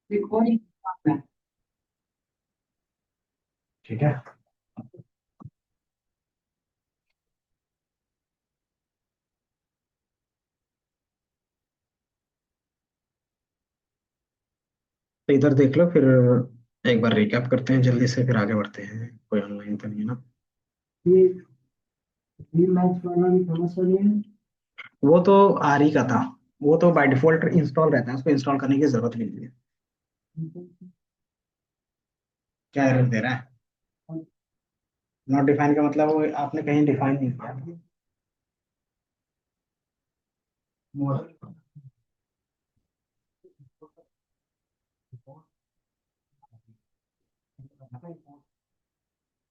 Recording. ठीक है। तो इधर देख लो फिर, एक बार रिकैप करते हैं जल्दी से, फिर आगे बढ़ते हैं। कोई ऑनलाइन तो नहीं है ना? ये मैच वाला भी समझ रही है। वो तो आर ही का था। वो तो बाय डिफॉल्ट इंस्टॉल रहता है, उसको इंस्टॉल करने की जरूरत नहीं है। क्या एरर दे रहा है? नॉट डिफाइन का मतलब वो आपने कहीं डिफाइन नहीं किया। मॉडल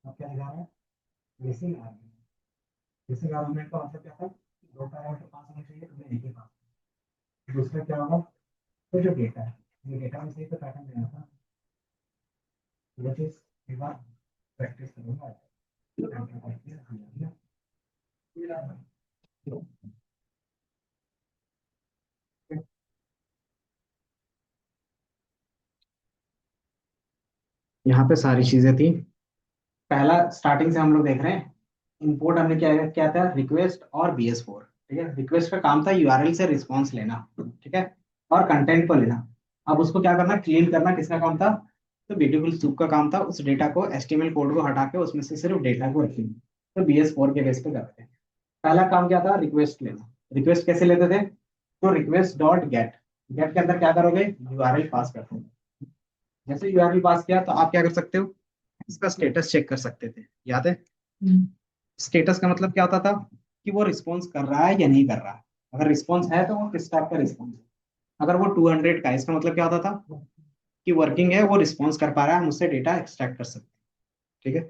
अब क्या दिखा रहा है? Basic argument. बेसिक आर्गुमेंट का मतलब क्या था? दो पैरामीटर पास होने चाहिए, तुमने एक ही पास। दूसरा क्या होगा? तो जो डेटा है, ये डेटा में से तो पैटर्न देना था। वो चीज एक बार प्रैक्टिस करूंगा। यहाँ पे सारी चीजें थी। पहला स्टार्टिंग से हम लोग देख रहे हैं। इंपोर्ट हमने क्या क्या था? रिक्वेस्ट और BS4। ठीक है, रिक्वेस्ट का काम था यूआरएल से रिस्पॉन्स लेना। ठीक है, और कंटेंट को लेना। अब उसको क्या करना? क्लीन करना। किसका काम था? तो ब्यूटीफुल सूप का काम था उस डेटा को, HTML कोड को हटा के उसमें से सिर्फ डेटा को रखना। तो BS4 के बेस पे करते हैं। पहला काम क्या था? रिक्वेस्ट लेना। रिक्वेस्ट कैसे लेते थे? तो रिक्वेस्ट डॉट गेट। गेट के अंदर क्या करोगे? यूआरएल पास करते हो। जैसे यूआरएल पास किया तो आप क्या कर सकते हो? इसका स्टेटस चेक कर सकते थे, याद है? स्टेटस का मतलब क्या होता था? कि वो रिस्पॉन्स कर रहा है या नहीं कर रहा है। अगर रिस्पॉन्स है तो वो किस टाइप का रिस्पॉन्स है। अगर वो 200 का है, इसका मतलब क्या होता था? कि वर्किंग है, वो रिस्पॉन्स कर पा रहा है, हम उससे डेटा एक्सट्रैक्ट कर सकते हैं। ठीक है।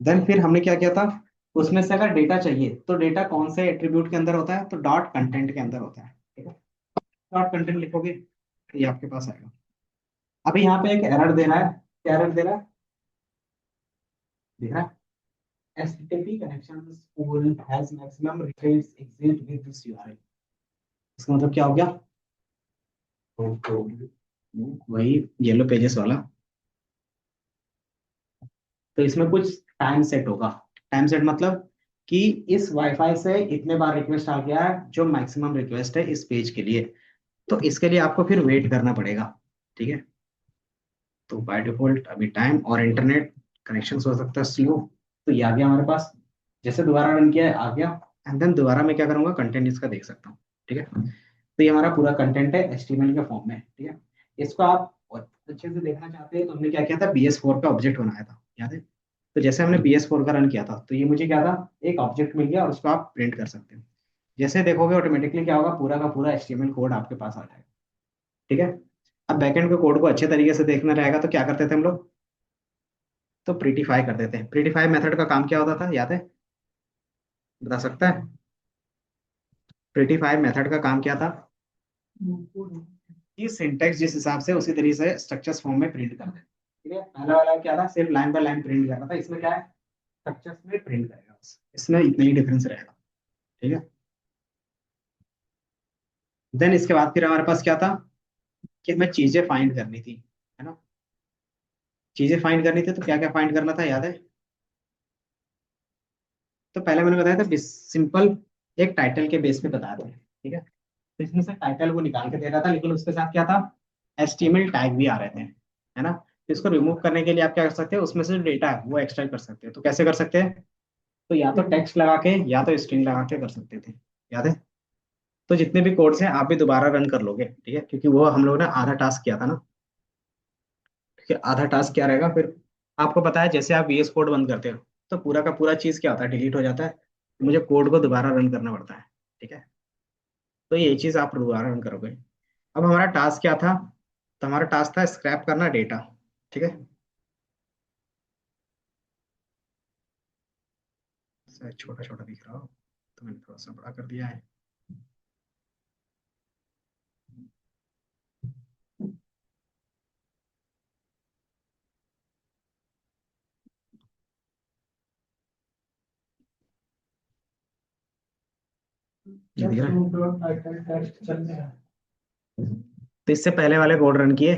देन फिर हमने क्या किया था? उसमें से अगर डेटा चाहिए तो डेटा कौन से एट्रीब्यूट के अंदर होता है? तो डॉट कंटेंट के अंदर होता है। ठीक है, डॉट कंटेंट लिखोगे तो ये आपके पास आएगा। अभी यहाँ पे एक एरर दे रहा है। क्या एरर दे रहा है? देख रहा है? HTTP connections pool has maximum requests exit with this URL। इसका मतलब क्या हो गया? वही येलो पेजेस वाला। तो इसमें कुछ टाइम सेट होगा। टाइम सेट मतलब कि इस वाईफाई से इतने बार रिक्वेस्ट आ गया है, जो मैक्सिमम रिक्वेस्ट है इस पेज के लिए। तो इसके लिए आपको फिर वेट करना पड़ेगा। ठीक है। तो बाय डिफॉल्ट अभी टाइम और इंटरनेट कनेक्शन हो सकता है स्लो। तो ये आ गया हमारे पास। जैसे दोबारा रन किया है, आ गया। एंड देन दोबारा मैं क्या करूंगा? कंटेंट इसका देख सकता हूँ। ठीक है, तो ये हमारा पूरा कंटेंट है HTML के फॉर्म में। ठीक है, इसको आप और अच्छे से देखना चाहते हैं तो हमने क्या किया था? BS4 का ऑब्जेक्ट बनाया था, याद है? तो जैसे हमने BS4 का रन किया था तो ये मुझे क्या था? एक ऑब्जेक्ट मिल गया और उसको आप प्रिंट कर सकते हो। जैसे देखोगे ऑटोमेटिकली क्या होगा? पूरा का पूरा HTML कोड आपके पास आ जाएगा। ठीक है। अब बैकएंड के कोड को अच्छे तरीके से देखना रहेगा तो क्या करते थे हम लोग? तो प्रीटीफाई कर देते हैं। प्रीटीफाई मेथड का काम क्या होता था, याद है? बता सकता है? प्रीटीफाई मेथड का काम क्या था? कि सिंटेक्स जिस हिसाब से उसी तरीके से स्ट्रक्चर्स फॉर्म में प्रिंट कर दे। ठीक है, पहला वाला क्या था? सिर्फ लाइन बाय लाइन प्रिंट कर रहा था। इसमें क्या है? स्ट्रक्चर्स में प्रिंट करेगा बस। इसमें इतना ही डिफरेंस रहेगा। ठीक है। देन इसके बाद फिर हमारे पास क्या था? कि हमें चीजें फाइंड करनी थी, है ना? चीजें फाइंड करनी थी तो क्या क्या फाइंड करना था, याद है? तो पहले मैंने बताया था सिंपल एक टाइटल के बेस पे बताया था। ठीक है, तो इसमें से टाइटल को निकाल के दे रहा था, लेकिन उसके साथ क्या था? HTML टैग भी आ रहे थे, है ना? तो इसको रिमूव करने के लिए आप क्या कर सकते हैं? उसमें से जो डेटा है वो एक्सट्रैक्ट कर सकते हैं। तो कैसे कर सकते हैं? तो या तो टेक्स्ट लगा के या तो स्ट्रिंग लगा के कर सकते थे, याद है? तो जितने भी कोड्स हैं आप भी दोबारा रन कर लोगे, ठीक है, क्योंकि वो हम लोग ने आधा टास्क किया था ना। क्योंकि आधा टास्क क्या रहेगा फिर? आपको पता है जैसे आप VS कोड बंद करते हो तो पूरा का पूरा चीज क्या होता है? डिलीट हो जाता है। मुझे कोड को दोबारा रन करना पड़ता है। ठीक है, तो ये चीज आप दोबारा रन करोगे। अब हमारा टास्क क्या था? तो हमारा टास्क था स्क्रैप करना डेटा। ठीक है, शायद छोटा छोटा दिख रहा हो तो मैंने थोड़ा सा बड़ा कर दिया है। ये दिख रहा है? तो इससे पहले वाले कोड रन किए।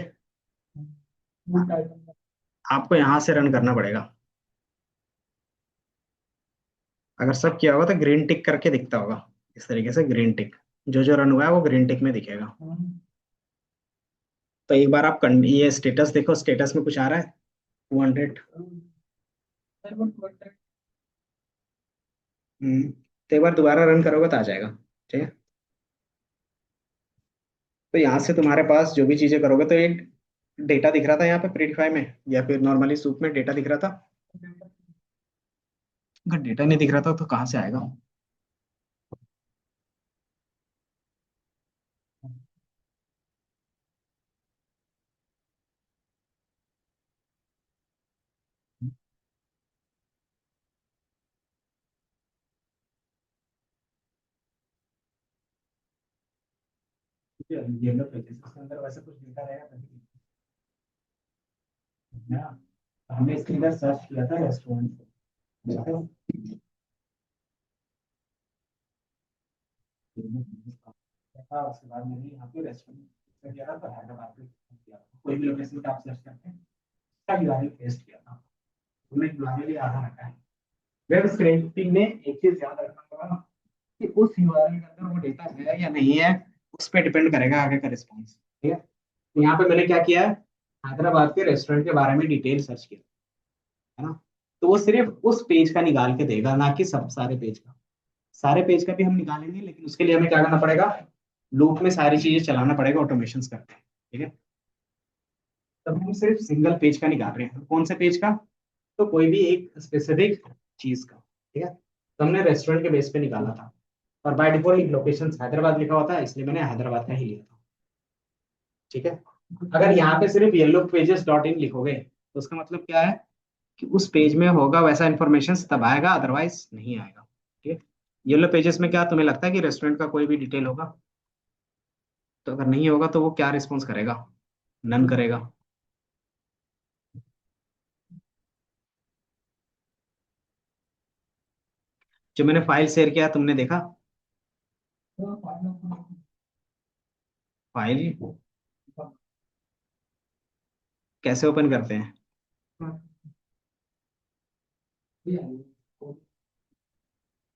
आपको यहाँ से रन करना पड़ेगा। अगर सब किया होगा तो ग्रीन टिक करके दिखता होगा, इस तरीके से ग्रीन टिक, जो जो रन हुआ है वो ग्रीन टिक में दिखेगा। तो एक बार आप ये स्टेटस देखो, स्टेटस में कुछ आ रहा है 200। तो एक बार दोबारा रन करोगे तो आ जाएगा। ठीक है। तो यहाँ से तुम्हारे पास जो भी चीजें करोगे, तो एक डेटा दिख रहा था यहाँ पे प्रीडिफाई में, या फिर नॉर्मली सूप में डेटा दिख रहा था। अगर डेटा नहीं दिख रहा था तो कहाँ से आएगा? ये लोग उसके अंदर वैसे कुछ डेटा रहेगा तभी ना। हमने इसके अंदर सर्च किया था रेस्टोरेंट, देखा, उसके बाद मैंने यहाँ पे रेस्टोरेंट किया था, तो हैदराबाद पे किया था। कोई भी लोकेशन पे आप सर्च करते हैं, उसका यूआरएल पेस्ट किया था। उन्हें यूआरएल ही आधा रखा है। वेब स्क्रैपिंग में एक चीज याद रखना होगा कि उस यूआरएल के अंदर वो डेटा है या नहीं है, उस पर डिपेंड करेगा आगे का रिस्पॉन्स। ठीक है। तो यहाँ पे मैंने क्या किया है, हैदराबाद के रेस्टोरेंट के बारे में डिटेल सर्च किया है ना। तो वो सिर्फ उस पेज का निकाल के देगा, ना कि सब सारे पेज का। सारे पेज का भी हम निकालेंगे, लेकिन उसके लिए हमें क्या करना पड़ेगा, लूप में सारी चीजें चलाना पड़ेगा, ऑटोमेशन करके। ठीक है। तब हम सिर्फ सिंगल पेज का निकाल रहे हैं, कौन से पेज का? तो कोई भी एक स्पेसिफिक चीज का। ठीक है। तो हमने रेस्टोरेंट के बेस पे निकाला था, और बाय डिफॉल्ट लोकेशन हैदराबाद लिखा हुआ था, इसलिए मैंने हैदराबाद का ही लिया था। ठीक है। अगर यहाँ पे सिर्फ येलो पेजेस डॉट इन लिखोगे तो उसका मतलब क्या है, कि उस पेज में होगा वैसा इन्फॉर्मेशन तब आएगा, अदरवाइज नहीं आएगा। ठीक है। येलो पेजेस में क्या तुम्हें लगता है कि रेस्टोरेंट का कोई भी डिटेल होगा? तो अगर नहीं होगा तो वो क्या रिस्पॉन्स करेगा? नन करेगा। जो मैंने फाइल शेयर किया तुमने देखा? फाइल कैसे ओपन करते हैं?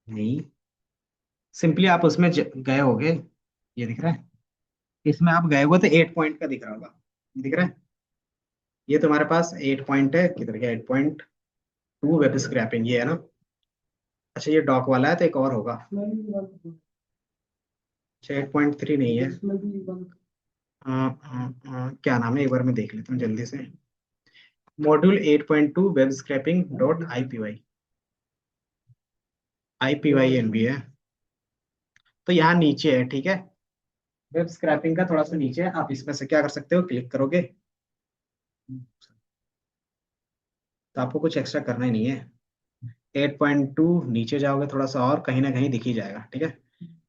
नहीं, सिंपली आप उसमें गए होगे, ये दिख रहा है, इसमें आप गए हो तो 8 पॉइंट का दिख रहा होगा, दिख रहा है? ये तुम्हारे पास 8 पॉइंट है, किधर गया 8.2 वेब स्क्रैपिंग, ये है ना? अच्छा, ये डॉक वाला है तो एक और होगा। अच्छा, 8.3 नहीं है। क्या नाम है, एक बार मैं देख लेता हूँ जल्दी से। Module 8.2 web scraping dot IPYNB है। तो यहाँ नीचे है, ठीक है। वेब स्क्रैपिंग का थोड़ा सा नीचे है, आप इसमें से क्या कर सकते हो, क्लिक करोगे तो आपको कुछ एक्स्ट्रा करना ही नहीं है। 8.2 नीचे जाओगे थोड़ा सा और कहीं ना कहीं दिख ही जाएगा। ठीक है।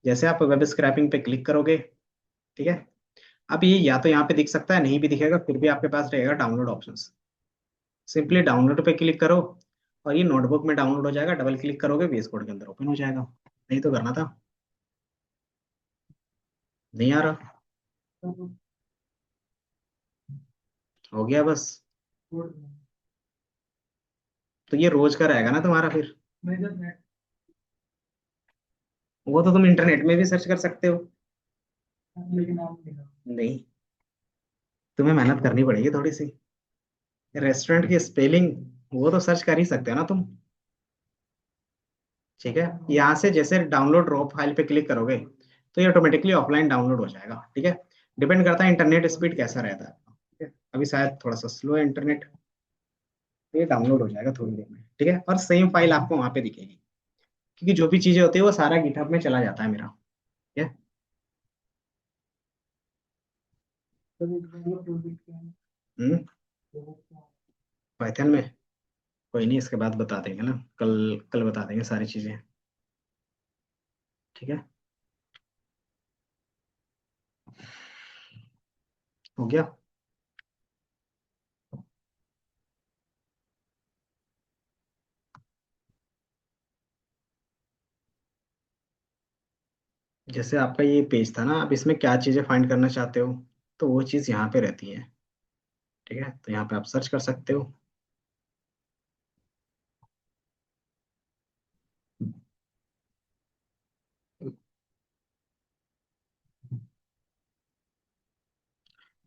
जैसे आप वेब स्क्रैपिंग पे क्लिक करोगे, ठीक है, अब ये या तो यहाँ पे दिख सकता है, नहीं भी दिखेगा फिर भी आपके पास रहेगा डाउनलोड ऑप्शंस। सिंपली डाउनलोड पे क्लिक करो, और ये नोटबुक में डाउनलोड हो जाएगा, डबल क्लिक करोगे VS कोड के अंदर ओपन हो जाएगा। नहीं तो करना था। नहीं आ रहा? हो गया बस। तो ये रोज का रहेगा ना तुम्हारा फिर। वो तो तुम इंटरनेट में भी सर्च कर सकते हो। नहीं, तुम्हें मेहनत करनी पड़ेगी थोड़ी सी। रेस्टोरेंट की स्पेलिंग वो तो सर्च कर ही सकते हो ना तुम। ठीक है। यहाँ से जैसे डाउनलोड रॉ फाइल पे क्लिक करोगे तो ये ऑटोमेटिकली ऑफलाइन डाउनलोड हो जाएगा। ठीक है। डिपेंड करता है इंटरनेट स्पीड कैसा रहता है। ठीक है। अभी शायद थोड़ा सा स्लो है इंटरनेट, तो ये डाउनलोड हो जाएगा थोड़ी देर में। ठीक है। और सेम फाइल आपको वहां पे दिखेगी, क्योंकि जो भी चीजें होती है वो सारा गिटहब में चला जाता है मेरा। ठीक है। हम्म। पाइथन में कोई नहीं, इसके बाद बता देंगे ना, कल कल बता देंगे सारी चीजें। ठीक है। हो गया। जैसे आपका ये पेज था ना, आप इसमें क्या चीजें फाइंड करना चाहते हो, तो वो चीज यहाँ पे रहती है। ठीक है, तो यहाँ पे आप सर्च कर सकते हो।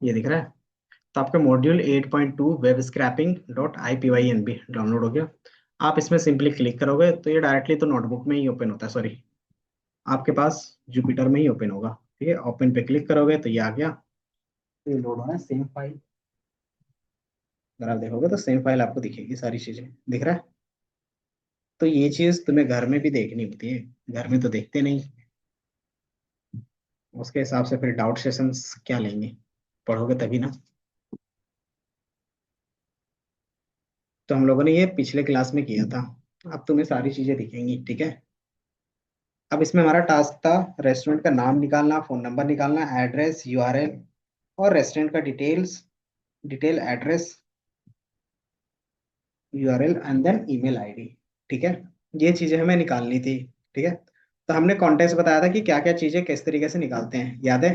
ये दिख रहा है। तो आपका module 8.2 web scraping dot I P Y N B download हो गया। आप इसमें सिंपली क्लिक करोगे तो ये डायरेक्टली तो नोटबुक में ही ओपन होता है, सॉरी, आपके पास जुपिटर में ही ओपन होगा। ठीक है, ओपन पे क्लिक करोगे तो ये आ गया। ये लोड होना है सेम फाइल। अगर आप देखोगे तो सेम फाइल आपको दिखेगी, सारी चीजें दिख रहा है। तो ये चीज तुम्हें घर में भी देखनी होती है, घर में तो देखते नहीं। उसके हिसाब से फिर डाउट सेशंस क्या लेंगे, पढ़ोगे तभी ना। तो हम लोगों ने ये पिछले क्लास में किया था। अब तुम्हें सारी चीजें दिखेंगी, ठीक है। अब इसमें हमारा टास्क था रेस्टोरेंट का नाम निकालना, फोन नंबर निकालना, एड्रेस, यूआरएल और रेस्टोरेंट का details, detail address, URL and then email ID. ठीक है, ये चीजें हमें निकालनी थी। ठीक है, तो हमने कॉन्टेक्स्ट बताया था कि क्या क्या चीजें किस तरीके से निकालते हैं, याद है।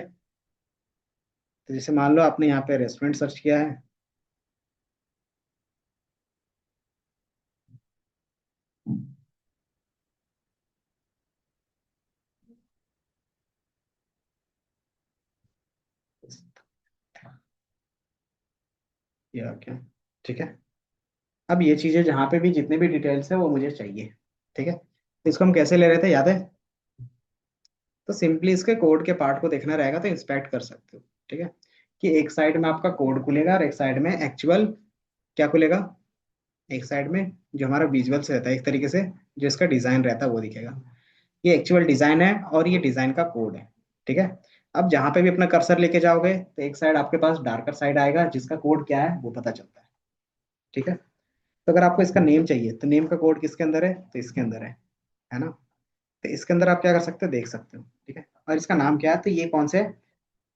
तो जैसे मान लो आपने यहाँ पे रेस्टोरेंट सर्च किया है। ये आ गया। ठीक है, अब ये चीजें जहाँ पे भी जितने भी डिटेल्स है वो मुझे चाहिए। ठीक है, तो इसको हम कैसे ले रहे थे, याद है। तो सिंपली इसके कोड के पार्ट को देखना रहेगा तो इंस्पेक्ट कर सकते हो। ठीक है, कि एक साइड में आपका कोड खुलेगा और एक साइड में एक्चुअल क्या खुलेगा। एक साइड में जो हमारा विजुअल से रहता है एक तरीके से, जो इसका डिजाइन रहता है वो दिखेगा। ये एक्चुअल डिजाइन है और ये डिजाइन का कोड है। ठीक है, अब जहां पे भी अपना कर्सर लेके जाओगे तो एक साइड आपके पास डार्कर साइड आएगा जिसका कोड क्या है वो पता चलता है। ठीक है, तो अगर आपको इसका नेम चाहिए तो नेम का कोड किसके अंदर है, तो इसके अंदर है ना। तो इसके अंदर आप क्या कर सकते हो, देख सकते हो। ठीक है, और इसका नाम क्या है, तो ये कौन से है,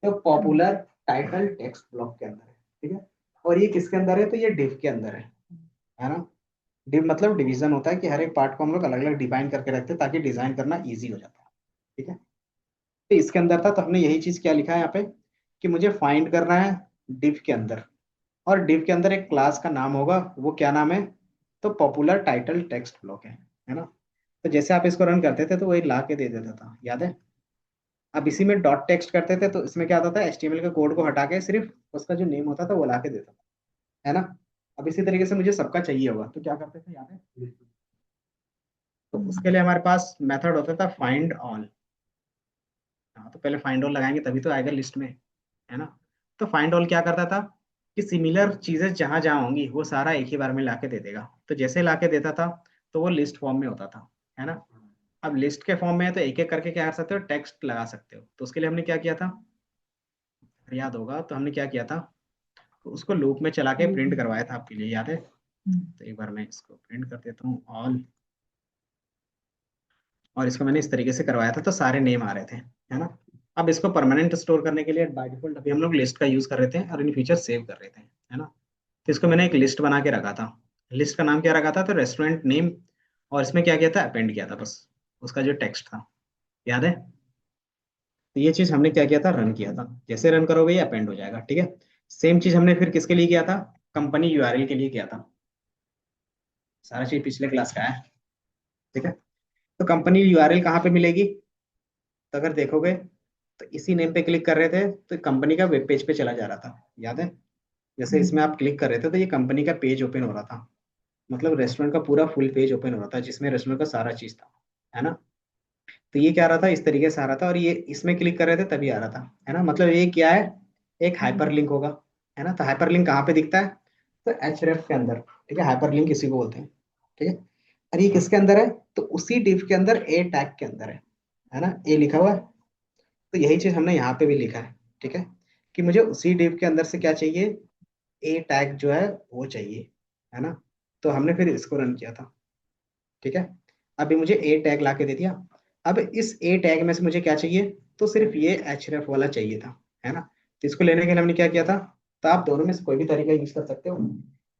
तो पॉपुलर टाइटल टेक्स्ट ब्लॉक के अंदर है। ठीक है, और ये किसके अंदर है, तो ये डिव के अंदर है ना। डिव मतलब डिवीजन होता है कि हर एक पार्ट को हम लोग अलग अलग डिफाइन करके रखते हैं ताकि डिजाइन करना इजी हो जाता है। ठीक है, तो इसके अंदर था तो हमने यही चीज क्या लिखा है यहाँ पे, कि मुझे फाइंड करना है डिव के अंदर। और डिव के अंदर एक क्लास का नाम होगा, वो क्या नाम है, तो पॉपुलर टाइटल टेक्स्ट ब्लॉक है ना। तो जैसे आप इसको रन करते थे तो वही ला के दे देता था, याद है। अब इसी में डॉट टेक्स्ट करते थे तो इसमें क्या होता था, एचटीएमएल के कोड को हटा के सिर्फ उसका जो नेम होता था वो ला के देता था, है ना। अब इसी तरीके से मुझे सबका चाहिए होगा तो क्या करते थे, याद है। तो उसके लिए हमारे पास मेथड होता था फाइंड ऑल। हाँ, तो पहले फाइंड ऑल लगाएंगे तभी तो आएगा लिस्ट में, है ना। तो फाइंड ऑल क्या करता था, कि सिमिलर चीजें जहां जहां होंगी वो सारा एक ही बार में लाके दे देगा। तो जैसे लाके देता था तो वो लिस्ट फॉर्म में होता था, है ना। अब लिस्ट के फॉर्म में है तो एक एक करके क्या कर सकते हो, टेक्स्ट लगा सकते हो। तो उसके लिए हमने क्या किया था, याद होगा, तो हमने क्या किया था, तो उसको लूप में चला के प्रिंट करवाया था आपके लिए, याद है। तो एक बार मैं इसको प्रिंट कर देता हूँ ऑल। और इसको मैंने इस तरीके से करवाया था तो सारे नेम आ रहे थे, है ना। अब इसको परमानेंट स्टोर करने के लिए बाय डिफॉल्ट अभी हम लोग लिस्ट का यूज कर रहे थे और इन फीचर सेव कर रहे थे, है ना। तो इसको मैंने एक लिस्ट बना के रखा था। लिस्ट का नाम क्या रखा था, तो रेस्टोरेंट नेम। और इसमें क्या किया था, अपेंड किया था बस उसका जो टेक्स्ट था, याद है। तो ये चीज हमने क्या किया था, रन किया था। जैसे रन करोगे ये अपेंड हो जाएगा। ठीक है, सेम चीज हमने फिर किसके लिए किया था, कंपनी यूआरएल के लिए किया था। सारा चीज पिछले क्लास का है। ठीक है, तो कंपनी यूआरएल कहाँ पे मिलेगी, तो अगर देखोगे तो इसी नेम पे क्लिक कर रहे थे तो कंपनी का वेब पेज पे चला जा रहा था, याद है। जैसे इसमें आप क्लिक कर रहे थे तो ये कंपनी का पेज ओपन हो रहा था। मतलब रेस्टोरेंट का पूरा फुल पेज ओपन हो रहा था जिसमें रेस्टोरेंट का सारा चीज था, है ना। तो ये क्या आ रहा था, इस तरीके से आ रहा था और ये इसमें क्लिक कर रहे थे तभी आ रहा था, है ना। मतलब ये क्या है, एक हाइपर लिंक होगा, है ना। तो हाइपर लिंक कहाँ पे दिखता है, तो एचरेफ के अंदर। ठीक है, हाइपर लिंक इसी को बोलते हैं। ठीक है, और ये किसके अंदर है, तो उसी डिव के अंदर ए टैग के अंदर है ना, ए लिखा हुआ है। तो यही चीज हमने यहाँ पे भी लिखा है। ठीक है, कि मुझे उसी डिव के अंदर से क्या चाहिए, ए टैग जो है वो चाहिए, है ना। तो हमने फिर इसको रन किया था। ठीक है, अभी मुझे ए टैग ला के दे दिया। अब इस ए टैग में से मुझे क्या चाहिए, तो सिर्फ ये एच वाला चाहिए था, है ना। तो इसको लेने के लिए हमने क्या किया था, तो आप दोनों में से कोई भी तरीका यूज कर सकते हो,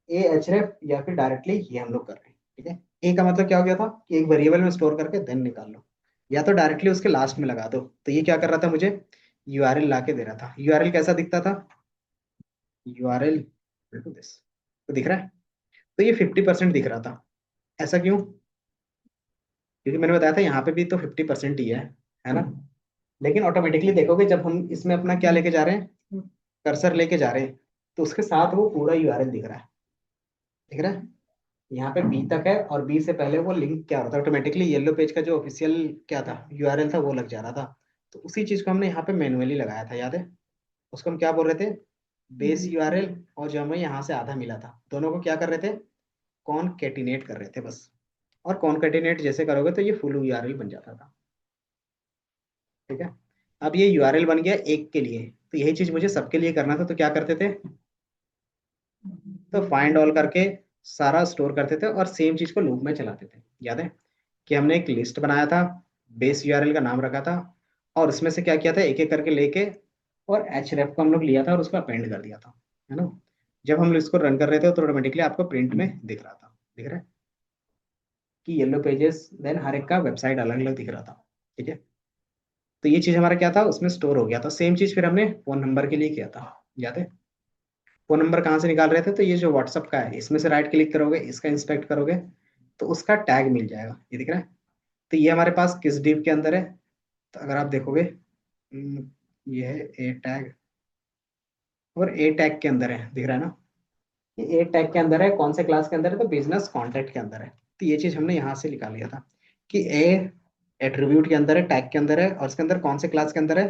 ए एच या फिर डायरेक्टली ये हम लोग कर रहे हैं। ठीक है, ए का मतलब क्या हो गया था, कि एक वेरिएबल में स्टोर करके देन निकाल लो, या तो डायरेक्टली उसके लास्ट में लगा दो। तो ये क्या कर रहा था, मुझे यूआरएल ला के दे रहा था। यूआरएल कैसा दिखता था, यूआरएल टू दिस। तो दिख रहा है, तो ये 50% दिख रहा था। ऐसा क्यों? क्योंकि मैंने बताया था यहाँ पे भी तो 50% ही है ना। लेकिन ऑटोमेटिकली देखोगे जब हम इसमें अपना क्या लेके जा रहे हैं, कर्सर लेके जा रहे हैं, तो उसके साथ वो पूरा यूआरएल दिख रहा है। दिख रहा है, यहाँ पे बी तक है, और बी से पहले वो लिंक क्या होता है, ऑटोमेटिकली येलो पेज का जो ऑफिशियल क्या था यूआरएल था वो लग जा रहा था। तो उसी चीज को हमने यहाँ पे मैनुअली लगाया था, याद है? उसको हम क्या बोल रहे थे, बेस यूआरएल, और जो हमें यहाँ से आधा मिला था, दोनों को क्या कर रहे थे, कॉनकेटिनेट कर रहे थे बस। और कॉनकेटिनेट जैसे करोगे तो ये फुल यूआरएल बन जाता था। ठीक है, अब ये यूआरएल बन गया एक के लिए, तो यही चीज मुझे सबके लिए करना था, तो क्या करते थे, तो फाइंड ऑल करके सारा स्टोर करते थे और सेम चीज को लूप में चलाते थे। याद है कि हमने एक लिस्ट बनाया था, बेस यूआरएल का नाम रखा था, और उसमें से क्या किया था, एक एक करके लेके और एचरेफ को हम लोग लिया था और उसको अपेंड कर दिया था, है ना। जब हम इसको रन कर रहे थे तो ऑटोमेटिकली आपको प्रिंट में दिख रहा था, दिख रहा है कि येलो पेजेस, देन हर एक का वेबसाइट अलग अलग दिख रहा था। ठीक है, तो ये चीज हमारा क्या था, उसमें स्टोर हो गया था। सेम चीज फिर हमने फोन नंबर के लिए किया था, याद है? फोन नंबर कहाँ से निकाल रहे थे, तो ये जो व्हाट्सअप का है इसमें से राइट क्लिक करोगे, इसका इंस्पेक्ट करोगे, तो उसका टैग मिल जाएगा, ये दिख रहा है। तो ये हमारे पास किस डिव के अंदर है, तो अगर आप देखोगे, ये है ए टैग, और ए टैग के अंदर है, दिख रहा है ना। ये ए टैग के अंदर है, कौन से क्लास के अंदर है, तो बिजनेस कॉन्टैक्ट के अंदर है। तो ये चीज हमने यहाँ से निकाल लिया था कि ए एट्रीब्यूट के अंदर है, टैग के अंदर है, और उसके अंदर कौन से क्लास के अंदर है,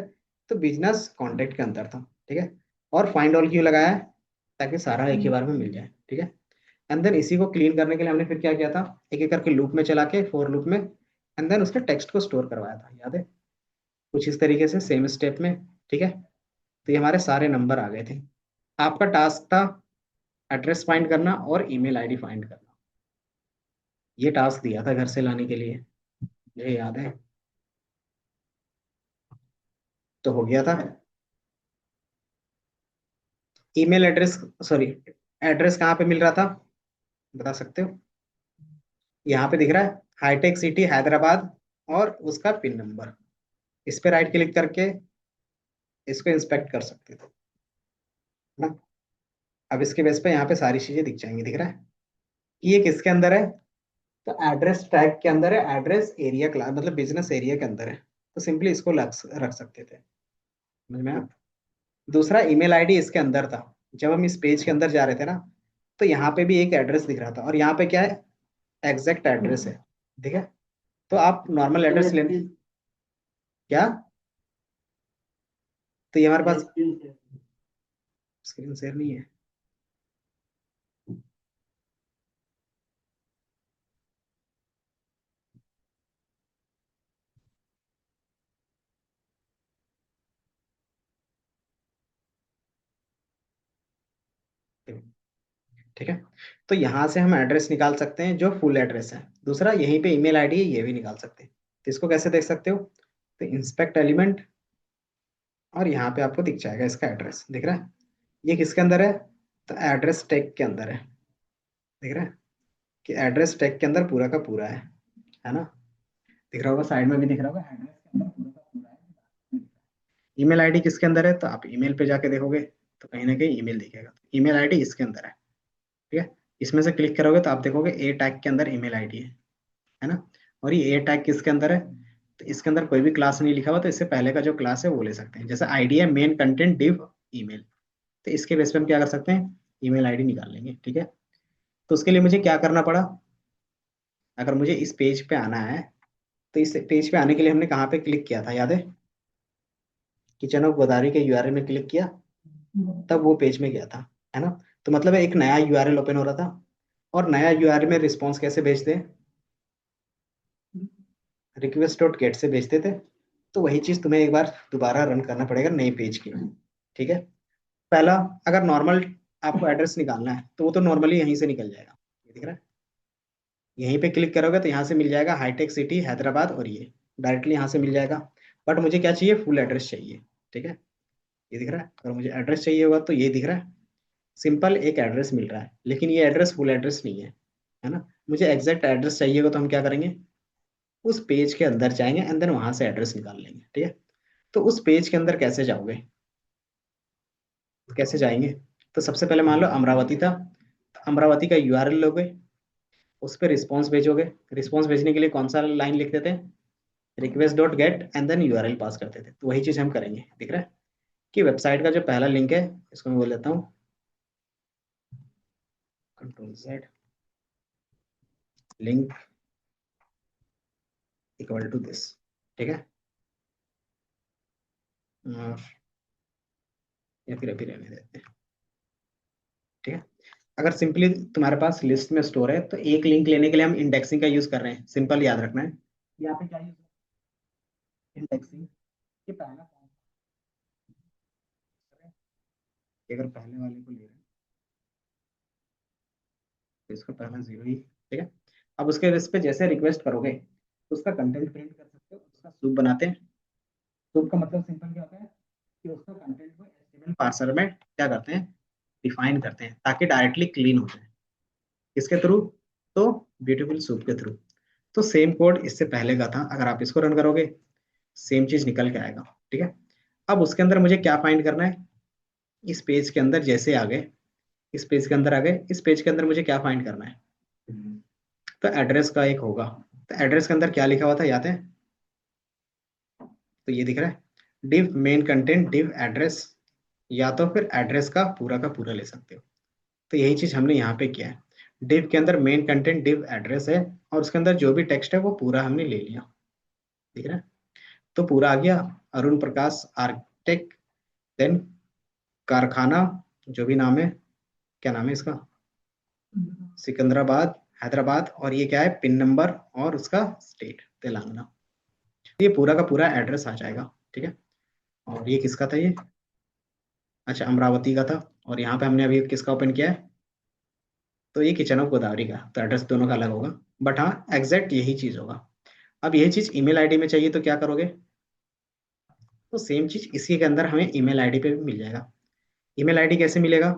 तो बिजनेस कॉन्टैक्ट के अंदर था। ठीक है, और फाइंड ऑल क्यों लगाया है, ताकि सारा एक ही बार में मिल जाए। ठीक है, एंड देन इसी को क्लीन करने के लिए हमने फिर क्या किया था, एक एक करके लूप में चला के, फॉर लूप में, एंड देन उसके टेक्स्ट को स्टोर करवाया था, याद है? कुछ इस तरीके से सेम स्टेप में। ठीक है, तो ये हमारे सारे नंबर आ गए थे। आपका टास्क था एड्रेस फाइंड करना और ईमेल आईडी फाइंड करना। ये टास्क दिया था घर से लाने के लिए, मुझे याद है। तो हो गया था। ईमेल एड्रेस, सॉरी, एड्रेस कहाँ पे मिल रहा था, बता सकते हो? यहाँ पे दिख रहा है, हाईटेक सिटी हैदराबाद, और उसका पिन नंबर। इस पे राइट क्लिक करके इसको इंस्पेक्ट कर सकते थे ना। अब इसके बेस पे यहाँ पे सारी चीजें दिख जाएंगी, दिख रहा है कि ये किसके अंदर है, तो एड्रेस टैग के अंदर है, एड्रेस एरिया क्लास मतलब बिजनेस एरिया के अंदर है। तो सिंपली इसको रख सकते थे, समझ में आया? दूसरा, ईमेल आईडी इसके अंदर था। जब हम इस पेज के अंदर जा रहे थे ना, तो यहाँ पे भी एक एड्रेस दिख रहा था, और यहाँ पे क्या है, एग्जैक्ट एड्रेस है। ठीक है, तो आप नॉर्मल एड्रेस ले, क्या, तो ये हमारे पास स्क्रीन शेयर नहीं है। ठीक है, तो यहाँ से हम एड्रेस निकाल सकते हैं जो फुल एड्रेस है। दूसरा, यहीं पे ईमेल आईडी है, ये भी निकाल सकते हैं। तो इसको कैसे देख सकते हो, तो इंस्पेक्ट एलिमेंट, और यहाँ पे आपको दिख जाएगा इसका एड्रेस, दिख रहा है? ये किसके अंदर है, तो एड्रेस टैग के अंदर है। दिख रहा है कि एड्रेस टैग के अंदर पूरा का पूरा है ना। दिख रहा होगा, साइड में भी दिख रहा होगा, एड्रेस के अंदर पूरा का पूरा है। ईमेल आईडी किसके अंदर है, तो आप ईमेल पे जाके देखोगे तो कहीं ना कहीं ईमेल दिखेगा, ईमेल आईडी इसके अंदर है। ठीक है, इसमें से क्लिक करोगे तो आप देखोगे ए टैग के अंदर ईमेल आईडी है ना। और ये ए टैग किसके अंदर है, तो इसके अंदर कोई भी क्लास नहीं लिखा हुआ, तो इससे पहले का जो क्लास है वो ले सकते हैं। जैसे आईडी है मेन कंटेंट डिव ईमेल, तो इसके बेस पे हम क्या कर सकते हैं, ईमेल आईडी निकाल लेंगे। ठीक है, तो उसके लिए मुझे क्या करना पड़ा, अगर मुझे इस पेज पे आना है, तो इस पेज पे आने के लिए हमने कहाँ पे क्लिक किया था, याद है? किचन ऑफ गोदावरी के यूआरएल में क्लिक किया, तब वो पेज में गया था, है ना। तो मतलब एक नया यूआरएल ओपन हो रहा था, और नया यूआरएल में रिस्पॉन्स कैसे भेजते हैं, रिक्वेस्ट डॉट गेट से भेजते थे। तो वही चीज तुम्हें एक बार दोबारा रन करना पड़ेगा नए पेज के लिए। ठीक है, पहला, अगर नॉर्मल आपको एड्रेस निकालना है तो वो तो नॉर्मली यहीं से निकल जाएगा, ये दिख रहा है। यहीं पे क्लिक करोगे तो यहाँ से मिल जाएगा हाईटेक सिटी हैदराबाद, और ये डायरेक्टली यहाँ से मिल जाएगा। बट मुझे क्या चाहिए, फुल एड्रेस चाहिए। ठीक है, ये दिख रहा है, अगर मुझे एड्रेस चाहिए होगा तो ये दिख रहा है, सिंपल एक एड्रेस मिल रहा है, लेकिन ये एड्रेस फुल एड्रेस नहीं है ना। मुझे एग्जैक्ट एड्रेस चाहिए होगा तो हम क्या करेंगे, उस पेज के अंदर जाएंगे, एंड देन वहां से एड्रेस निकाल लेंगे। ठीक है, तो उस पेज के अंदर कैसे जाओगे, कैसे जाएंगे, तो सबसे पहले मान लो अमरावती था, तो अमरावती का यूआरएल लोगे, उस पर रिस्पॉन्स भेजोगे। रिस्पॉन्स भेजने के लिए कौन सा लाइन लिखते थे, request dot get and then URL pass करते थे। तो वही चीज हम करेंगे। दिख रहा है कि वेबसाइट का जो पहला लिंक है, इसको मैं बोल देता हूँ control Z, link equal to this. ठीक है, और या फिर अभी रहने देते हैं। ठीक है, अगर सिंपली तुम्हारे पास लिस्ट में स्टोर है, तो एक लिंक लेने के लिए हम इंडेक्सिंग का यूज कर रहे हैं। सिंपल याद रखना है, यहाँ पे क्या यूज है, इंडेक्सिंग। ये पहला काम है, कि अगर पहले वाले को ले रहे हैं तो इसका पहला जीरो ही। ठीक है, अब उसके बेस पे जैसे रिक्वेस्ट करोगे तो उसका कंटेंट प्रिंट कर सकते हो। उसका सूप बनाते हैं। सूप का मतलब सिंपल क्या होता है कि उसका कंटेंट को एचटीएमएल पार्सर में क्या करते हैं, डिफाइन करते हैं, ताकि डायरेक्टली क्लीन हो जाए। किसके थ्रू, तो ब्यूटीफुल सूप के थ्रू। तो सेम कोड इससे पहले का था, अगर आप इसको रन करोगे सेम चीज निकल के आएगा। ठीक है, अब उसके अंदर मुझे क्या फाइंड करना है, इस पेज के अंदर जैसे आ गए, इस पेज के अंदर आ गए, इस पेज के अंदर मुझे क्या फाइंड करना है, तो एड्रेस का एक होगा। तो एड्रेस के अंदर क्या लिखा हुआ था याद है, तो ये दिख रहा है, div main content div address, या तो फिर एड्रेस का पूरा ले सकते हो। तो यही चीज हमने यहाँ पे किया है। डिव के अंदर मेन कंटेंट डिव एड्रेस है, और उसके अंदर जो भी टेक्स्ट है वो पूरा हमने ले लिया। दिख रहा है, तो पूरा आ गया, अरुण प्रकाश आर्किटेक्ट, देन कारखाना, जो भी नाम है, क्या नाम है इसका, सिकंदराबाद, हैदराबाद, और ये क्या है, पिन नंबर और उसका स्टेट तेलंगाना। ये पूरा का पूरा एड्रेस आ जाएगा। ठीक है, और ये किसका था ये, अच्छा अमरावती का था। और यहाँ पे हमने अभी किसका ओपन किया है, तो ये किचन ऑफ गोदावरी का। तो एड्रेस दोनों का अलग होगा, बट हाँ एग्जैक्ट यही चीज होगा। अब यही चीज ईमेल आईडी में चाहिए तो क्या करोगे, तो सेम चीज इसी के अंदर हमें ईमेल आईडी पे भी मिल जाएगा। ईमेल आईडी कैसे मिलेगा,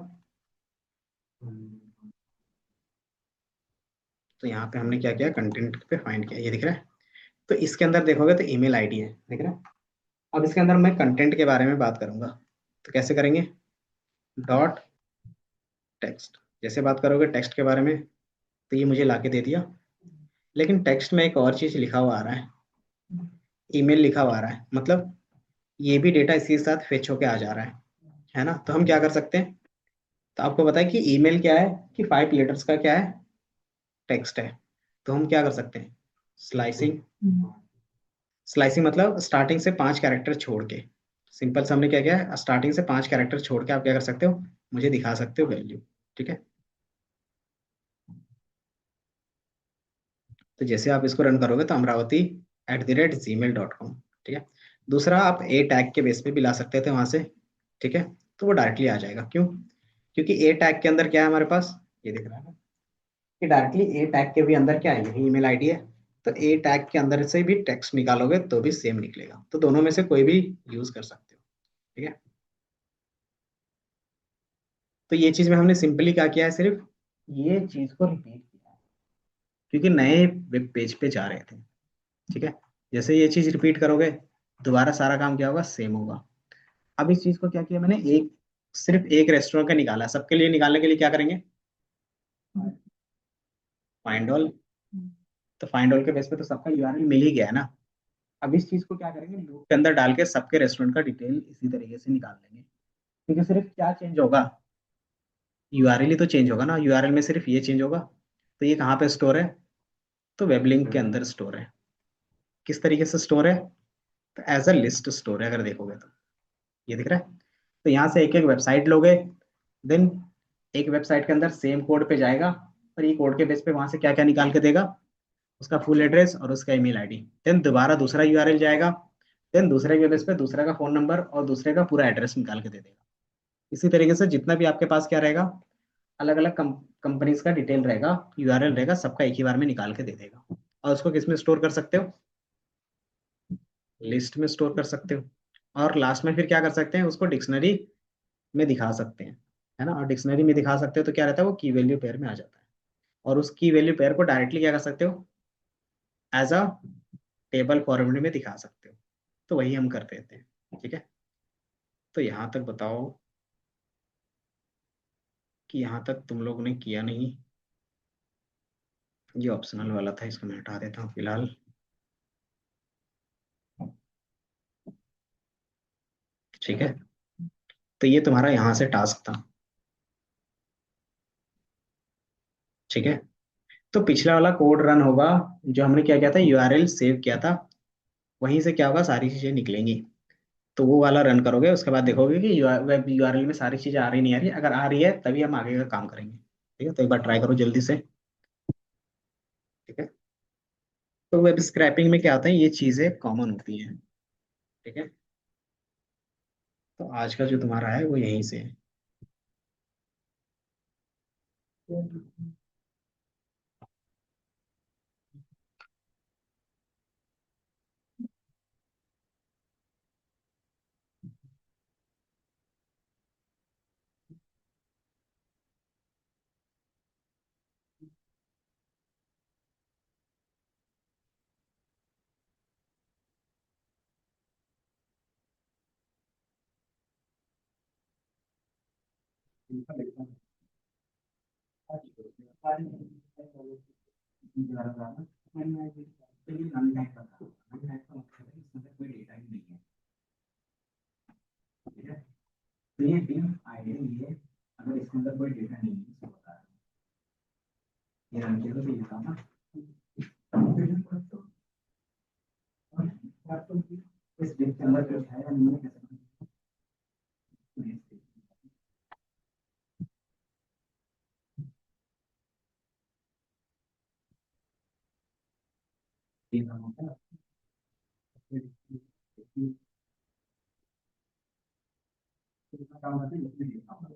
तो यहाँ पे हमने क्या किया, कंटेंट पे फाइंड किया, ये दिख रहा है। तो इसके अंदर देखोगे तो ईमेल आईडी है, दिख रहा है। अब इसके अंदर मैं कंटेंट के बारे में बात करूंगा, तो कैसे करेंगे, डॉट टेक्स्ट। जैसे बात करोगे टेक्स्ट के बारे में, तो ये मुझे लाके दे दिया, लेकिन टेक्स्ट में एक और चीज लिखा हुआ आ रहा है, ईमेल लिखा हुआ आ रहा है, मतलब ये भी डेटा इसी के साथ फेच होके आ जा रहा है ना। तो हम क्या कर सकते हैं, तो आपको पता है कि ईमेल क्या है, कि 5 लेटर्स का क्या है, टेक्स्ट है। तो हम क्या कर सकते हैं, स्लाइसिंग। स्लाइसिंग मतलब स्टार्टिंग से 5 कैरेक्टर छोड़ के, सिंपल से हमने क्या किया है, स्टार्टिंग से 5 कैरेक्टर छोड़ के आप क्या कर सकते हो, मुझे दिखा सकते हो वैल्यू। ठीक है, तो जैसे आप इसको रन करोगे तो अमरावती @gmail.com। ठीक है, दूसरा आप ए टैग के बेस पे भी ला सकते थे वहां से। ठीक है, तो वो डायरेक्टली आ जाएगा, क्यों, क्योंकि ए टैग के अंदर क्या है हमारे पास, ये दिख रहा है ना, कि डायरेक्टली ए टैग के भी अंदर क्या है, यही ईमेल आईडी है। तो ए टैग के अंदर से भी टेक्स्ट निकालोगे तो भी सेम निकलेगा। तो दोनों में से कोई भी यूज कर सकते हो। ठीक है, तो ये चीज में हमने सिंपली क्या किया है, सिर्फ ये चीज को रिपीट किया है, क्योंकि नए वेब पेज पे जा रहे थे। ठीक है, जैसे ये चीज रिपीट करोगे दोबारा सारा काम क्या होगा, सेम होगा। अब इस चीज को क्या किया मैंने, एक सिर्फ एक रेस्टोरेंट का निकाला, सबके लिए निकालने के लिए क्या करेंगे, फाइंड ऑल। तो फाइंड ऑल के बेस पे तो सबका यूआरएल मिल ही गया है ना। अब इस चीज को क्या करेंगे, लूप के अंदर डाल के सबके रेस्टोरेंट का डिटेल इसी तरीके से निकाल लेंगे। क्योंकि सिर्फ क्या चेंज होगा, यूआरएल ही तो चेंज होगा ना, यूआरएल में सिर्फ ये चेंज होगा। तो ये कहाँ पे स्टोर है, तो वेब लिंक के अंदर स्टोर है। किस तरीके से स्टोर है, तो एज अ लिस्ट स्टोर है, अगर देखोगे तो ये दिख रहा है। तो यहाँ से एक एक वेबसाइट लोगे, देन एक वेबसाइट के अंदर सेम कोड पे जाएगा, और ये कोड के बेस पे वहां से क्या क्या निकाल के देगा, उसका फुल एड्रेस और उसका ईमेल आईडी। देन दोबारा दूसरा यूआरएल जाएगा, देन दूसरे के बेस पे दूसरे का फोन नंबर और दूसरे का पूरा एड्रेस निकाल के दे देगा। इसी तरीके से जितना भी आपके पास क्या रहेगा, अलग अलग कंपनीज का डिटेल रहेगा, यूआरएल रहेगा, सबका एक ही बार में निकाल के दे देगा। और उसको किस में स्टोर कर सकते हो, लिस्ट में स्टोर कर सकते हो। और लास्ट में फिर क्या कर सकते हैं, उसको डिक्शनरी में दिखा सकते हैं, है ना। और डिक्शनरी में दिखा सकते हो तो क्या रहता है, वो की वैल्यू पेयर में आ जाता है। और उस की वैल्यू पेयर को डायरेक्टली क्या कर सकते हो, एज अ टेबल फॉर्मेट में दिखा सकते हो। तो वही हम कर देते हैं। ठीक है, तो यहाँ तक बताओ। कि यहाँ तक तुम लोग ने किया नहीं। ये ऑप्शनल वाला था, इसको मैं हटा देता हूँ फिलहाल। ठीक है, तो ये तुम्हारा यहाँ से टास्क था। ठीक है, तो पिछला वाला कोड रन होगा, जो हमने क्या किया था, यूआरएल सेव किया था, वहीं से क्या होगा, सारी चीजें निकलेंगी। तो वो वाला रन करोगे, उसके बाद देखोगे कि वेब यूआरएल में सारी चीजें आ रही नहीं आ रही। अगर आ रही है तभी हम आगे का काम करेंगे। ठीक है, तो एक बार ट्राई करो जल्दी से। ठीक है, तो वेब स्क्रैपिंग में क्या होता है, ये चीजें कॉमन होती हैं। ठीक है, तो आज का जो तुम्हारा है वो यहीं से है। अगर इसके अंदर कोई डेटा नहीं है, ये रन किया तो ये था ना। इस डिप के अंदर कुछ है या नहीं है, कैसे काम करते हैं, इसमें देखा होगा।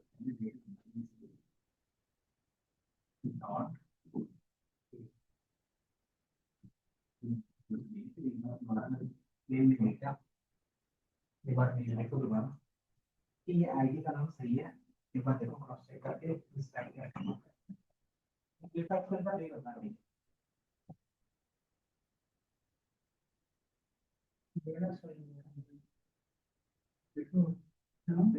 एक बार देखो दोबारा कि ये आईडी का नाम सही है। एक बार देखो क्रॉस चेक करके इस टाइप का डेटा ऑप्शन का नहीं होता है। डेटा सही है। देखो हाँ,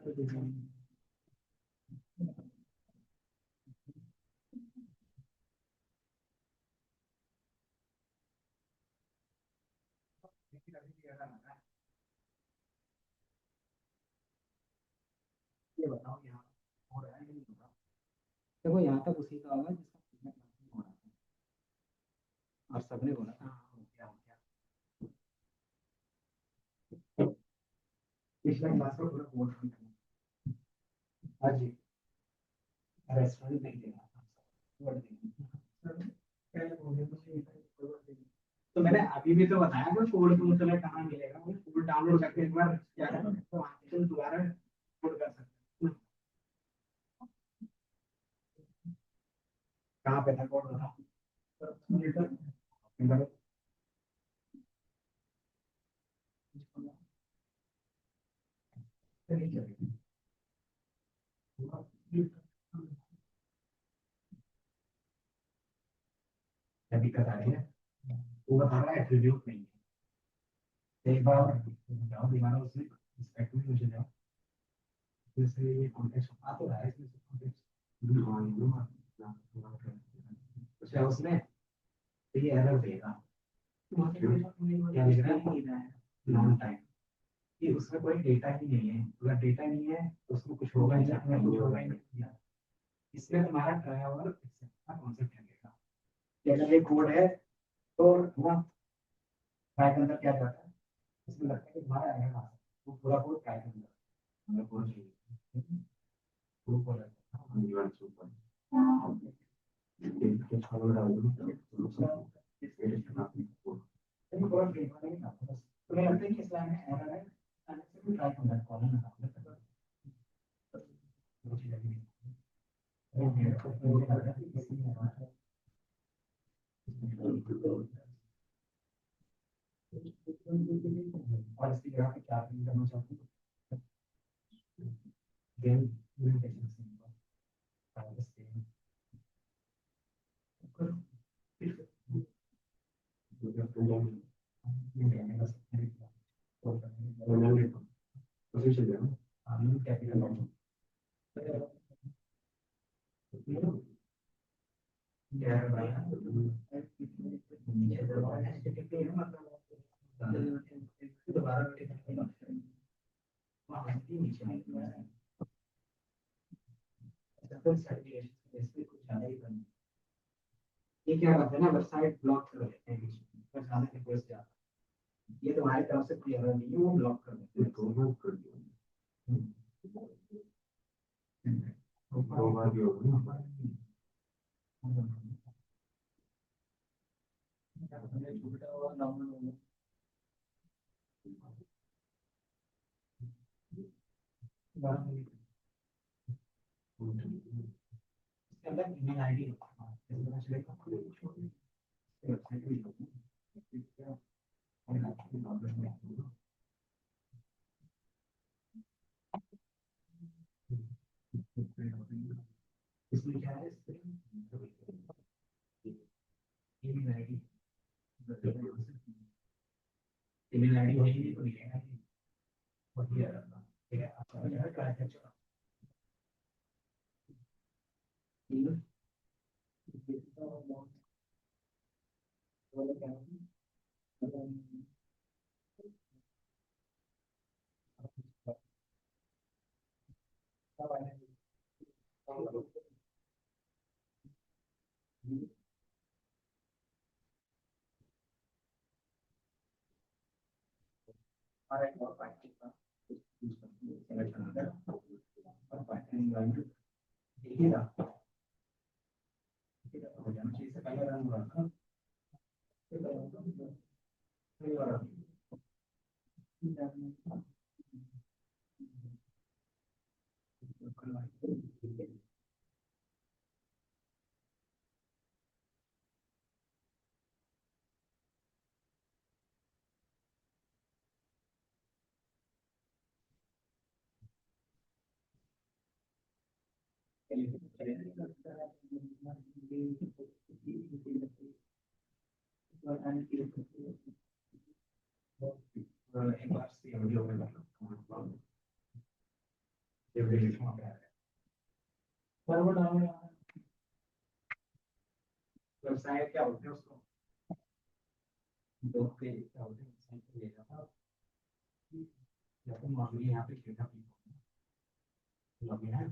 ये बताओ यहाँ हो रहा है या नहीं हो रहा। देखो यहाँ तक उसी का होगा जिसका फीडबैक हो रहा था और सबने बोला था हाँ हो गया हो गया। पिछले क्लास में पूरा बोर्ड करना। हाँ जी रेस्टोरेंट नहीं देगा बोर्ड देगा। तो मैंने अभी भी तो बताया कि कोड तो तुम्हें कहाँ मिलेगा, वो कोड डाउनलोड करके एक बार क्या करो तो वहाँ से तुम दोबारा कोड कर सकते हो। कहाँ पे था कोड बताओ। दिक्कत आ रही है, वो बता रहा है एट्रीब्यूट नहीं है। एक बार जाओ दोबारा उसमें इंस्पेक्ट में मुझे जाओ, जैसे ये कॉन्टेक्स्ट आ तो रहा है इसमें से कॉन्टेक्स्ट अच्छा उसमें तो ये एरर देगा। क्या लिख रहा है नॉन टाइम, कि उसमें कोई डेटा ही नहीं है, अगर डेटा नहीं है तो उसमें कुछ होगा ही नहीं, कुछ होगा ही नहीं। इसमें तुम्हारा ड्राइवर का कॉन्सेप्ट लगेगा कि अगर ये कोड है तो ना ट्राई के अंदर क्या जाता है, इसमें लगता है कि तुम्हारा एरर आ सकता है, वो पूरा कोड ट्राई के अंदर मतलब कोड चाहिए वो कोड है यूआर सुपर के फॉलो डाल दो इसके लिए पूरा पेपर नहीं था बस तुम्हें लगता है कि इस लाइन में एरर है आने से भी ट्राई करना कॉलम में डाल और इसकी जगह पे क्या करना चाहते हैं गेम इम्प्लीमेंटेशन से कैपिटल ये क्या करते हैं ना वेबसाइट ब्लॉक कर देते हैं बीच में पर ज्यादा रिक्वेस्ट जाता है, ये तुम्हारी तरफ से कोई एरर नहीं है वो ब्लॉक कर देते हैं तो ब्लॉक कर दिया दो बार भी होगा ना इसके अंदर ईमेल आईडी इसमें क्या है ईमेल आईडी ईमेल आईडी होगी तो मिलेगा ठीक है आपका ट्राई कर चुका एक बार सी ऑडियो में व्यवसाय क्या होते हैं उसको दो पे क्या होते हैं ले जाता या तो नॉर्मली यहाँ पे खेलना लगे हैं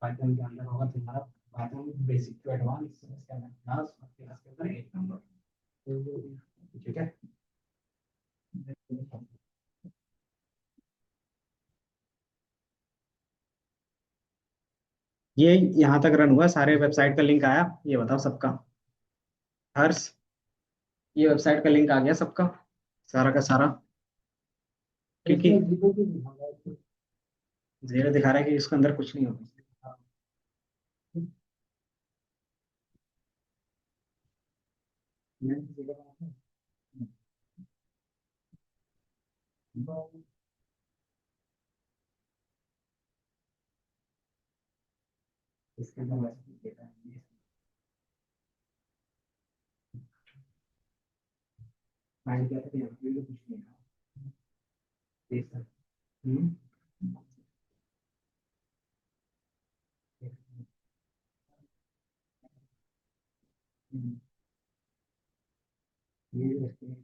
पाइथन के अंदर होगा तुम्हारा पाइथन बेसिक टू एडवांस इसके अंदर क्लास क्लास के अंदर एक नंबर ठीक है। ये यहाँ तक रन हुआ, सारे वेबसाइट का लिंक आया, ये बताओ सबका। हर्ष, ये वेबसाइट का लिंक आ गया सबका, सारा का सारा, क्योंकि जीरो दिखा रहा है कि इसके अंदर कुछ नहीं होगा। इसके अंदर वैसे डेटा है, फाइल क्या था कि यहाँ पे कुछ नहीं है। देख सकते हम्म, हम्म, ये estimate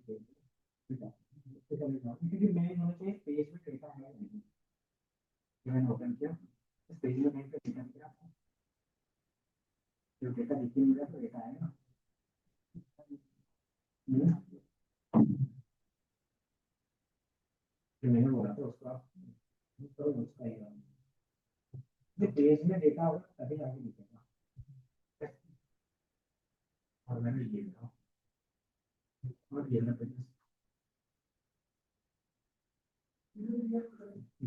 ठीक है। इससे पहले जाओ, क्योंकि मैं होना चाहिए पेज में डेटा है नहीं, जो मैंने ओपन किया इस पेज में कहीं पे डेटा दिया, जो डेटा दिख ही नहीं रहा तो डेटा आएगा। हम्म, जो मैंने बोला था उसको आप करो, उसका ही जो पेज में डेटा होगा तभी आगे दिखेगा। और मैंने ये लिखा और ये ना पेज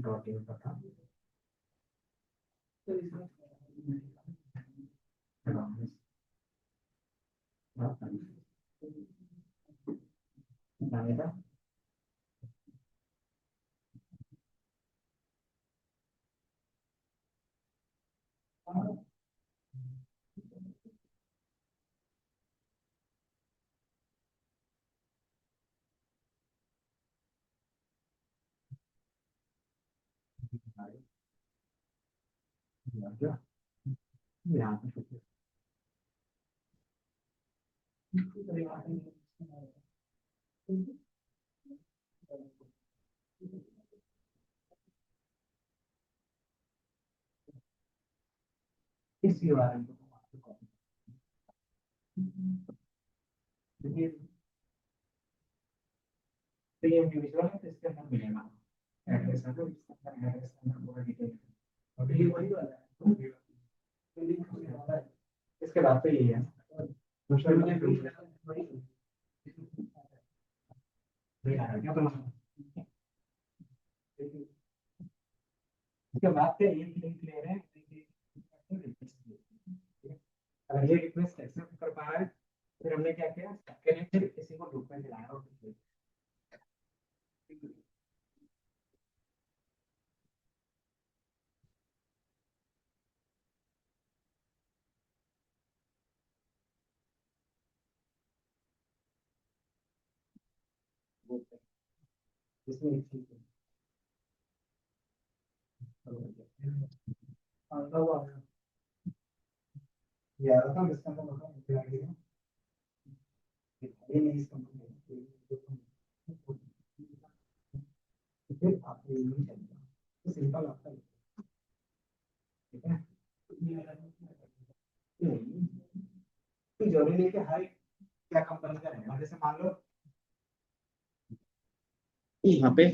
डॉट इन का था, तो इसमें बनाने का यहाँ पे इस URL को देखिए, तो ये इंडिविजुअल है तो इसके अंदर मिलेगा एड्रेस है, तो इसके अंदर एड्रेस के अंदर पूरा डिटेल है और ये वही वाला है तो लिंक होने वाला है। इसके बाद तो यही है दूसरा मैंने वही वही आ गया तो इसके बाद से एक लिंक ले रहे हैं, अगर ये रिक्वेस्ट एक्सेप्ट कर पा रहा है फिर हमने क्या किया सबके लिए फिर किसी को लूप में दिलाया और जिसमें एक चीज ये आ रहा था इसका मतलब ये नहीं इसका फिर आपको ये नहीं चलेगा, तो सिंपल आपका ठीक है। तो जरूरी नहीं कि हर क्या कंपनी का रहेगा, जैसे मान लो यहाँ पे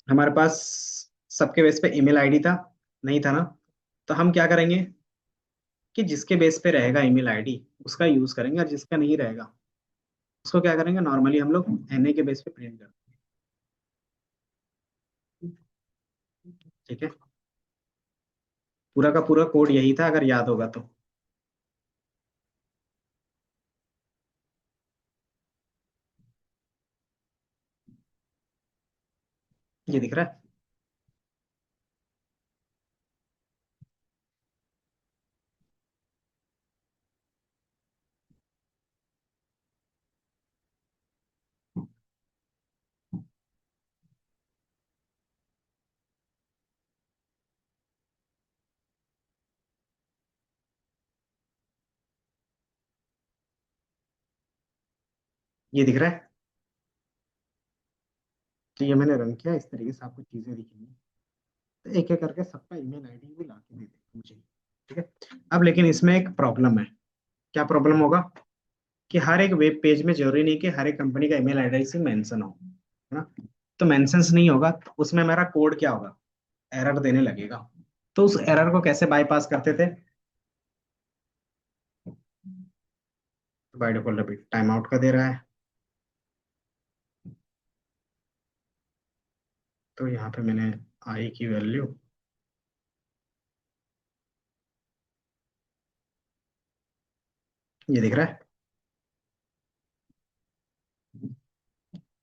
हमारे पास सबके बेस पे ईमेल आईडी था, नहीं था ना, तो हम क्या करेंगे कि जिसके बेस पे रहेगा ईमेल आईडी उसका यूज करेंगे, और जिसका नहीं रहेगा उसको क्या करेंगे, नॉर्मली हम लोग एनए के बेस पे प्रिंट करते हैं। ठीक है, पूरा का पूरा कोड यही था अगर याद होगा तो। ये दिख रहा है? ये दिख रहा है? तो ये मैंने रन किया, इस तरीके से आपको चीजें दिखेंगी। तो एक एक करके सबका ईमेल आईडी भी ला के दे दे मुझे। ठीक है, अब लेकिन इसमें एक प्रॉब्लम है। क्या प्रॉब्लम होगा? कि हर एक वेब पेज में जरूरी नहीं कि हर एक कंपनी का ईमेल एड्रेस ही मेंशन हो, है ना? तो मेंशंस नहीं होगा तो उसमें मेरा कोड क्या होगा, एरर देने लगेगा। तो उस एरर को कैसे बाईपास करते थे? बाय डिफॉल्ट अभी टाइम आउट का दे रहा है, तो यहाँ पे मैंने आई की वैल्यू, ये दिख रहा है?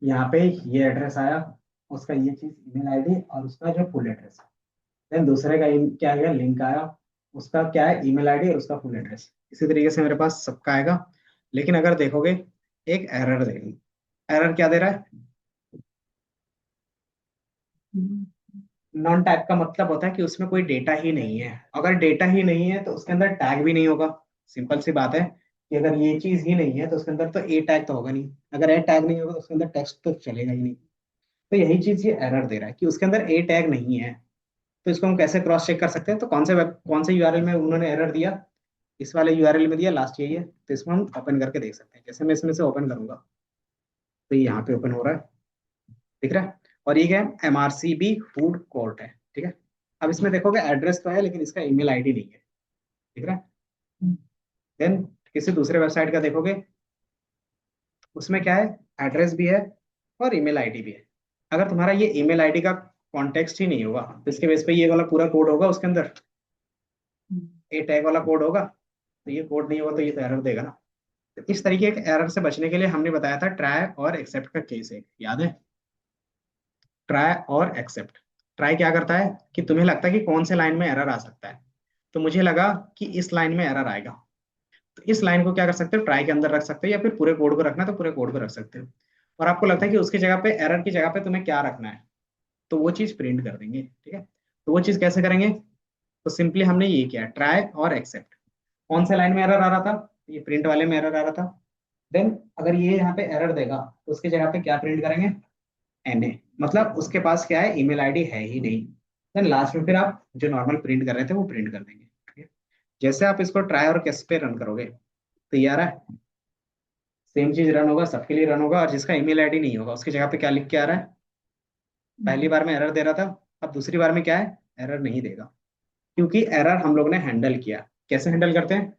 यहाँ पे ये एड्रेस आया, उसका ये चीज ईमेल आईडी और उसका जो फुल एड्रेस है। देन दूसरे का क्या आएगा, लिंक आया, उसका क्या है, ईमेल आईडी और उसका फुल एड्रेस। इसी तरीके से मेरे पास सबका आएगा। लेकिन अगर देखोगे, एक एरर देगी। एरर क्या दे रहा है? नॉन टैग का मतलब होता है कि उसमें कोई डेटा ही नहीं है। अगर डेटा ही नहीं है तो उसके अंदर टैग भी नहीं होगा। सिंपल सी बात है कि अगर ये चीज ही नहीं है तो उसके अंदर तो ए टैग तो होगा नहीं। अगर ए टैग नहीं होगा तो उसके अंदर टेक्स्ट तो चलेगा ही नहीं। तो यही चीज ये एरर दे रहा है कि उसके अंदर ए टैग नहीं है। तो इसको हम कैसे क्रॉस चेक कर सकते हैं? तो कौन से यूआरएल में उन्होंने एरर दिया? इस वाले यूआरएल में दिया, लास्ट यही है। तो इसको हम ओपन करके देख सकते हैं। जैसे मैं इसमें से ओपन करूंगा तो ये यहाँ पे ओपन हो रहा है, दिख रहा है? और ये क्या है, एमआरसीबी फूड कोर्ट है। ठीक है, अब इसमें देखोगे एड्रेस तो है लेकिन इसका ईमेल आईडी नहीं है, दिख रहा है? देन किसी दूसरे वेबसाइट का देखोगे, उसमें क्या है, एड्रेस भी है और ईमेल आईडी भी है। अगर तुम्हारा ये ईमेल आईडी का कॉन्टेक्स्ट ही नहीं होगा तो इसके बेस पे ये वाला पूरा कोड होगा उसके अंदर, ए टैग वाला कोड होगा। तो ये कोड नहीं होगा तो ये तो एरर देगा ना। तो इस तरीके के एरर से बचने के लिए हमने बताया था ट्राई और एक्सेप्ट का केस, एक याद है? ट्राई और एक्सेप्ट। ट्राई क्या करता है कि तुम्हें लगता है कि कौन से लाइन में एरर आ सकता है। तो मुझे लगा कि इस लाइन में एरर आएगा, तो इस लाइन को क्या कर सकते हो, ट्राई के अंदर रख सकते हो, या फिर पूरे कोड को रखना है तो पूरे कोड को रख सकते हो। और आपको लगता है कि उसकी जगह पे, एरर की जगह पे तुम्हें क्या रखना है, तो वो चीज प्रिंट कर देंगे। ठीक है, तो वो चीज कैसे करेंगे? तो सिंपली हमने ये किया, ट्राई और एक्सेप्ट। कौन से लाइन में एरर आ रहा था? ये प्रिंट वाले में एरर आ रहा था। देन अगर ये यहाँ पे एरर देगा तो उसकी जगह पे क्या प्रिंट करेंगे, एनए। मतलब उसके पास क्या है, ईमेल आईडी है ही नहीं। देन लास्ट में फिर आप जो नॉर्मल प्रिंट कर रहे थे वो प्रिंट कर देंगे। ठीक है? जैसे आप इसको ट्राई और कैस पे रन करोगे तो ये आ रहा है, सेम चीज रन होगा, सबके लिए रन होगा। और जिसका ईमेल आईडी नहीं होगा उसकी जगह पे क्या लिख के आ रहा है, पहली बार में एरर दे रहा था, अब दूसरी बार में क्या है, एरर नहीं देगा। क्योंकि एरर हम लोग ने हैंडल किया। कैसे हैंडल करते हैं?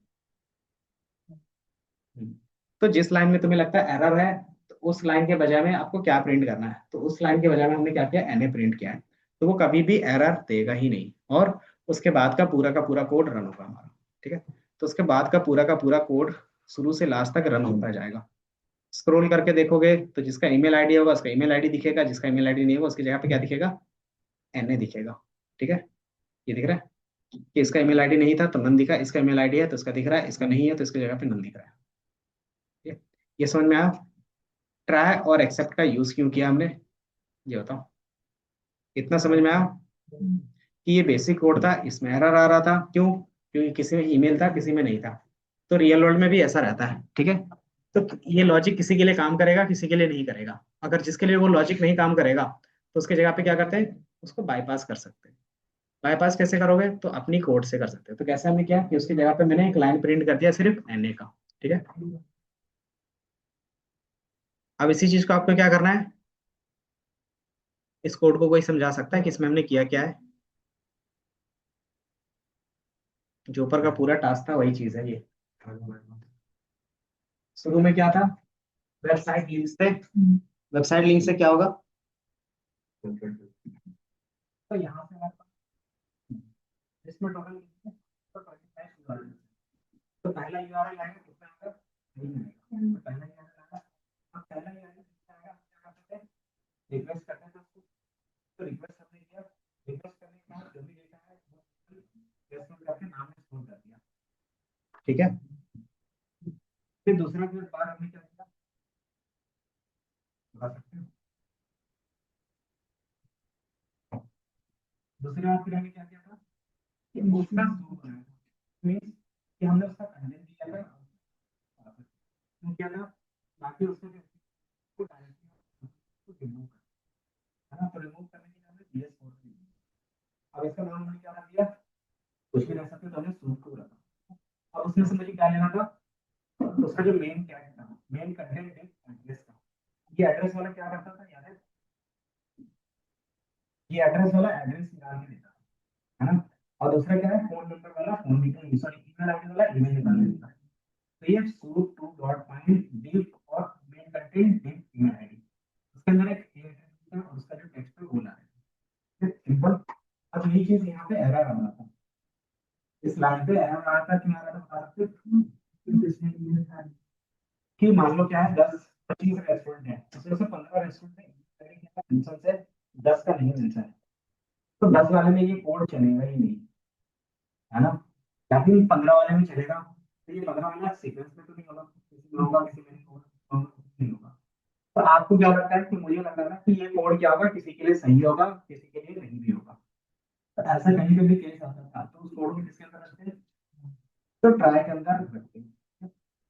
हम्म। तो जिस लाइन में तुम्हें लगता है एरर है, तो उस लाइन के बजाय में आपको क्या प्रिंट करना है, तो उस लाइन के बजाय में हमने क्या किया, एनए प्रिंट किया है। तो वो कभी भी एरर देगा ही नहीं। और उसके बाद का पूरा कोड रन होगा हमारा। ठीक है, तो उसके बाद का पूरा कोड शुरू से लास्ट तक रन होता जाएगा। स्क्रॉल करके देखोगे तो जिसका ईमेल आईडी होगा उसका ईमेल आईडी दिखेगा, जिसका ईमेल आईडी नहीं होगा उसकी जगह पे क्या दिखेगा, एनए दिखेगा। ठीक है, ये दिख रहा है कि इसका ईमेल आईडी नहीं था तो नन दिखा, इसका ईमेल आईडी है तो इसका दिख रहा है, इसका नहीं है तो इसकी जगह पे नन दिख रहा है। ठीक है? ये समझ में आया? ट्राई और एक्सेप्ट का यूज क्यों किया हमने, ये बताओ। इतना समझ में आया कि ये बेसिक कोड था, इसमें एरर आ रहा था, क्यों? क्योंकि किसी में ईमेल था किसी में नहीं था। तो रियल वर्ल्ड में भी ऐसा रहता है। ठीक है, तो ये लॉजिक किसी के लिए काम करेगा किसी के लिए नहीं करेगा। अगर जिसके लिए वो लॉजिक नहीं काम करेगा तो उसके जगह पे क्या करते हैं, उसको बाईपास कर सकते हैं। बाईपास कैसे करोगे, तो अपनी कोड से कर सकते हो। तो कैसे हमने किया कि उसकी जगह पे मैंने एक लाइन प्रिंट कर दिया सिर्फ एनए का। ठीक है, अब इसी चीज को आपको क्या करना है, इस कोड को कोई समझा सकता है कि इसमें हमने किया क्या है? जो ऊपर का पूरा टास्क था वही चीज है ये। शुरू में क्या था, वेबसाइट लिंक से। वेबसाइट लिंक से क्या होगा, तो यहाँ से हमारे पास इसमें टोटल लिंक है तो 25 URL। तो पहला यूआरएल आएगा कितना आएगा, नहीं आएगा। तो पहला यूआरएल आएगा, अब पहला यूआरएल कितना आएगा, हम क्या कर सकते हैं, रिक्वेस्ट करते हैं उसको। तो रिक्वेस्ट हमने किया, रिक्वेस्ट करने के बाद जो भी डेटा है वो रेस्पॉन्ड करके नाम में स्टोर कर दिया, ठीक है। फिर दूसरा फिर बार हमने क्या किया, बता सकते हैं। दूसरी बार फिर हमने क्या किया था कि उसका स्टोर बनाया था, मीन्स कि हमने उसका कंटेंट दिया था, तो क्या था, बाकी उसको जो डायरेक्टली रिमूव कर, है ना। तो रिमूव करने के लिए हमने PS4 दिया। अब इसका नाम हमने क्या रख दिया, कुछ भी रख सकते, तो हमने सूट को रखा। अब उसमें से मुझे क्या लेना था, तो उसका जो मेन क्या था, मेन कंटेंट है एड्रेस का। ये एड्रेस वाला क्या करता था याद है, ये एड्रेस वाला एड्रेस निकाल के देता है ना। और दूसरा क्या है, फोन नंबर वाला फोन निकाल, सॉरी ईमेल आईडी वाला ईमेल निकाल के देता है। तो ये सूट टू डॉट फाइंड डिफ और मेन कंटेंट डिफ ईमेल आईडी, उसके अंदर एक एड्रेस है और उसका जो टेक्स्ट है वो ला है, सिंपल। अब यही चीज यहाँ पे एरर आ रहा था, इस लाइन पे एरर आ रहा था, क्यों आ रहा था बता सकते हो? कि मान लो क्या है, 10 25 रेस्टोरेंट है, उसमें से 15 रेस्टोरेंट है मेंशन है, 10 का नहीं मेंशन है। तो 10 वाले में ये कोड चलेगा ही नहीं, है ना। लेकिन 15 वाले में चलेगा, तो ये 15 वाला सीक्वेंस में तो नहीं होगा, किसी में होगा किसी में नहीं होगा, नहीं होगा। तो आपको क्या लगता है, कि मुझे लग रहा है कि ये कोड क्या होगा, किसी के लिए सही होगा किसी के लिए नहीं भी होगा। तो ऐसा कहीं पे भी केस आता था, तो उस कोड को किसके अंदर रखते हैं, तो ट्राई के अंदर रखते हैं।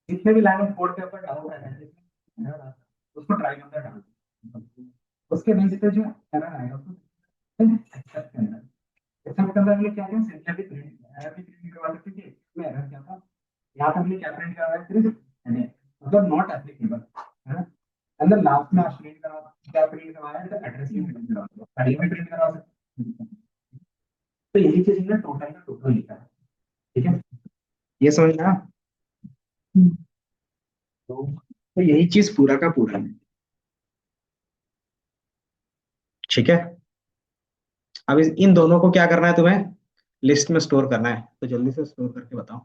जितने भी लाइन ऑफ कोड के ऊपर डाउट है उसको ट्राई के अंदर डाल दो। उसके बेस पे जो एरर आएगा उसको एक्सेप्ट के अंदर, एक्सेप्ट के अंदर हमने क्या किया, सिंपली प्रिंट किया, एरर भी प्रिंट करवा सकते थे। इसमें एरर क्या था, यहाँ पे हमने क्या प्रिंट करवाया, सिर्फ मतलब नॉट एप्लीकेबल, है ना। अंदर लास्ट में आप प्रिंट करवा, क्या प्रिंट करवाया, तो एड्रेस भी प्रिंट करवा दो, पहले भी प्रिंट करवा सकते हैं। तो यही चीज हमने टोटल का टोटल लिखा है, ठीक है। ये समझ में आया? तो यही चीज पूरा का पूरा है, ठीक है। अब इन दोनों को क्या करना है तुम्हें, लिस्ट में स्टोर करना है। तो जल्दी से स्टोर करके बताओ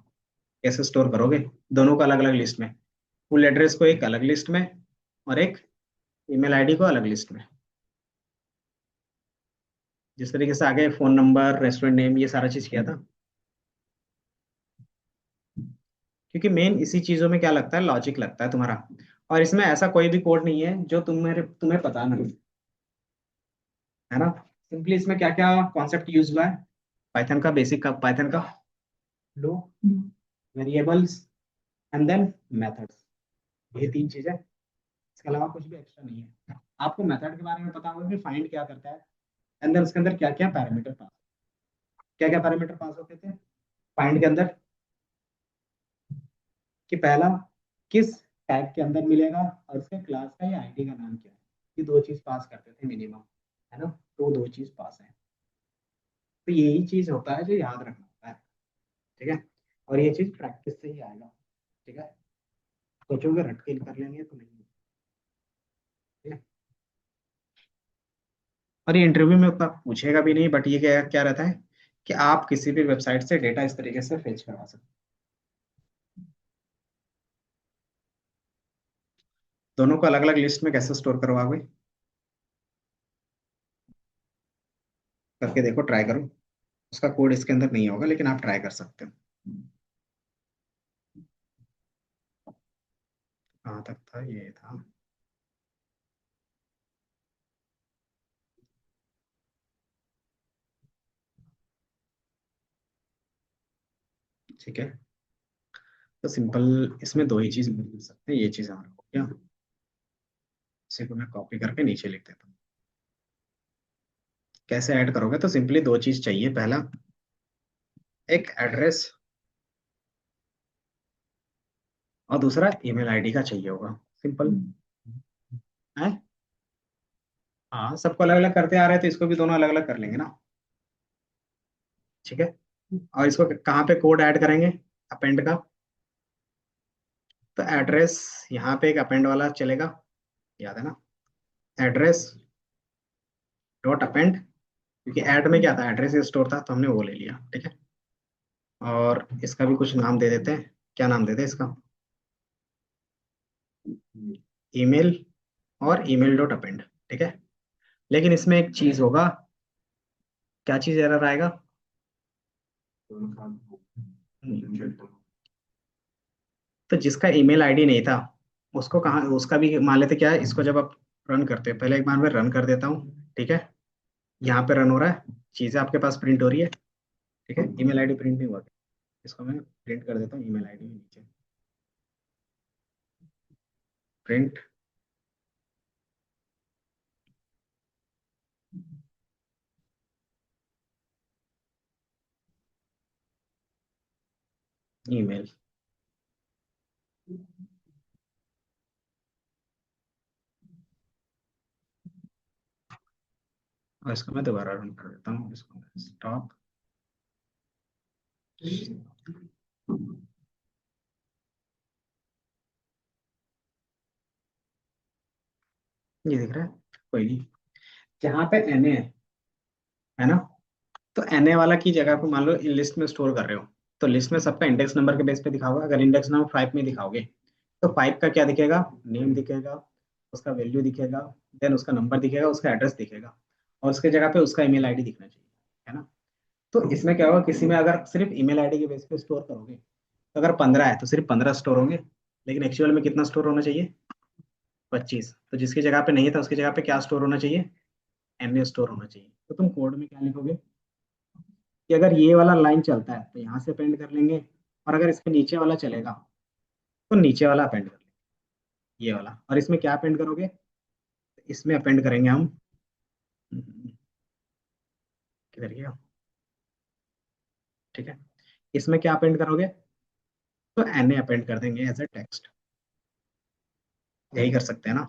कैसे स्टोर करोगे, दोनों को अलग अलग लिस्ट में। फुल एड्रेस को एक अलग लिस्ट में और एक ईमेल आईडी को अलग लिस्ट में। जिस तरीके से आगे फोन नंबर रेस्टोरेंट नेम ये सारा चीज किया था, क्योंकि मेन इसी चीजों में क्या लगता है, लॉजिक लगता है तुम्हारा। और इसमें ऐसा कोई भी कोड नहीं है जो तुम्हें पता नहीं, है ना। सिंपली इसमें क्या क्या कॉन्सेप्ट यूज हुआ है, पाइथन का बेसिक का, पाइथन का लो, वेरिएबल्स एंड देन मेथड्स, ये तीन चीजें। इसके अलावा कुछ भी एक्स्ट्रा नहीं है। आपको मेथड के बारे में पता होगा कि फाइंड क्या करता है, अंदर उसके अंदर क्या क्या पैरामीटर पास, क्या क्या पैरामीटर पास होते थे फाइंड के अंदर, कि पहला किस टैग के अंदर मिलेगा और उसके क्लास का या आईडी का नाम क्या है। ये दो चीज पास करते थे मिनिमम, है ना। तो दो चीज पास है। तो यही चीज होता है जो याद रखना होता है, ठीक है। और ये चीज प्रैक्टिस से ही आएगा, ठीक है। सोचोगे रट के कर लेंगे तो नहीं, ठीक है। और ये इंटरव्यू में उतना पूछेगा भी नहीं, बट ये क्या क्या रहता है कि आप किसी भी वेबसाइट से डेटा इस तरीके से फेच करवा सकते हो। दोनों को अलग अलग लिस्ट में कैसे स्टोर करवाओगे, करके देखो, ट्राई करो। उसका कोड इसके अंदर नहीं होगा लेकिन आप ट्राई कर सकते हो। कहाँ तक था, ये था, ठीक है। तो सिंपल इसमें दो ही चीज मिल सकते हैं, ये चीज हमारे को क्या, इसी को मैं कॉपी करके नीचे लिख देता हूँ। कैसे ऐड करोगे, तो सिंपली दो चीज चाहिए, पहला एक एड्रेस और दूसरा ईमेल आईडी का चाहिए होगा, सिंपल है। हाँ सबको अलग अलग करते आ रहे हैं तो इसको भी दोनों अलग अलग कर लेंगे ना, ठीक है। और इसको कहाँ पे कोड ऐड करेंगे अपेंड का? तो एड्रेस यहाँ पे एक अपेंड वाला चलेगा, याद है ना, एड्रेस डॉट अपेंड, क्योंकि ऐड में क्या था, एड्रेस स्टोर था तो हमने वो ले लिया, ठीक है। और इसका भी कुछ नाम दे देते हैं, क्या नाम देते हैं इसका, ईमेल, और ईमेल डॉट अपेंड, ठीक है। लेकिन इसमें एक चीज होगा, क्या चीज एरर आएगा? तो जिसका ईमेल आईडी नहीं था उसको कहाँ, उसका भी मान लेते, क्या है इसको जब आप रन करते हैं, पहले एक बार मैं रन कर देता हूँ, ठीक है। यहाँ पे रन हो रहा है, चीजें आपके पास प्रिंट हो रही है, ठीक है। ईमेल आईडी प्रिंट नहीं हुआ, इसको मैं प्रिंट कर देता हूँ, ईमेल आईडी नीचे प्रिंट ईमेल। और इसको मैं दोबारा रन कर देता हूँ, इसको स्टॉप। ये दिख रहा है, कोई नहीं। जहाँ पे एन है ना, तो एनए वाला की जगह को मान लो इन लिस्ट में स्टोर कर रहे हो, तो लिस्ट में सबका इंडेक्स नंबर के बेस पे दिखाओगे। अगर इंडेक्स नंबर 5 में दिखाओगे तो 5 का क्या दिखेगा, नेम दिखेगा, उसका वैल्यू दिखेगा, देन उसका नंबर दिखेगा, उसका एड्रेस दिखेगा, और उसके जगह पे उसका ईमेल आईडी दिखना चाहिए, है ना। तो इसमें क्या होगा, किसी में अगर सिर्फ ईमेल आईडी के बेस पे स्टोर करोगे तो अगर 15 है तो सिर्फ 15 स्टोर होंगे, लेकिन एक्चुअल में कितना स्टोर होना चाहिए, 25। तो जिसकी जगह पे नहीं था उसकी जगह पे क्या स्टोर होना चाहिए, एनए स्टोर होना चाहिए। तो तुम कोड में क्या लिखोगे कि अगर ये वाला लाइन चलता है तो यहाँ से अपेंड कर लेंगे, और अगर इसके नीचे वाला चलेगा तो नीचे वाला अपेंड कर लेंगे, ये वाला। और इसमें क्या अपेंड करोगे, इसमें अपेंड करेंगे हम, किधर गया, ठीक है। इसमें क्या अपेंड करोगे, तो एन ए अपेंड कर देंगे एज ए टेक्स्ट। यही कर सकते हैं ना,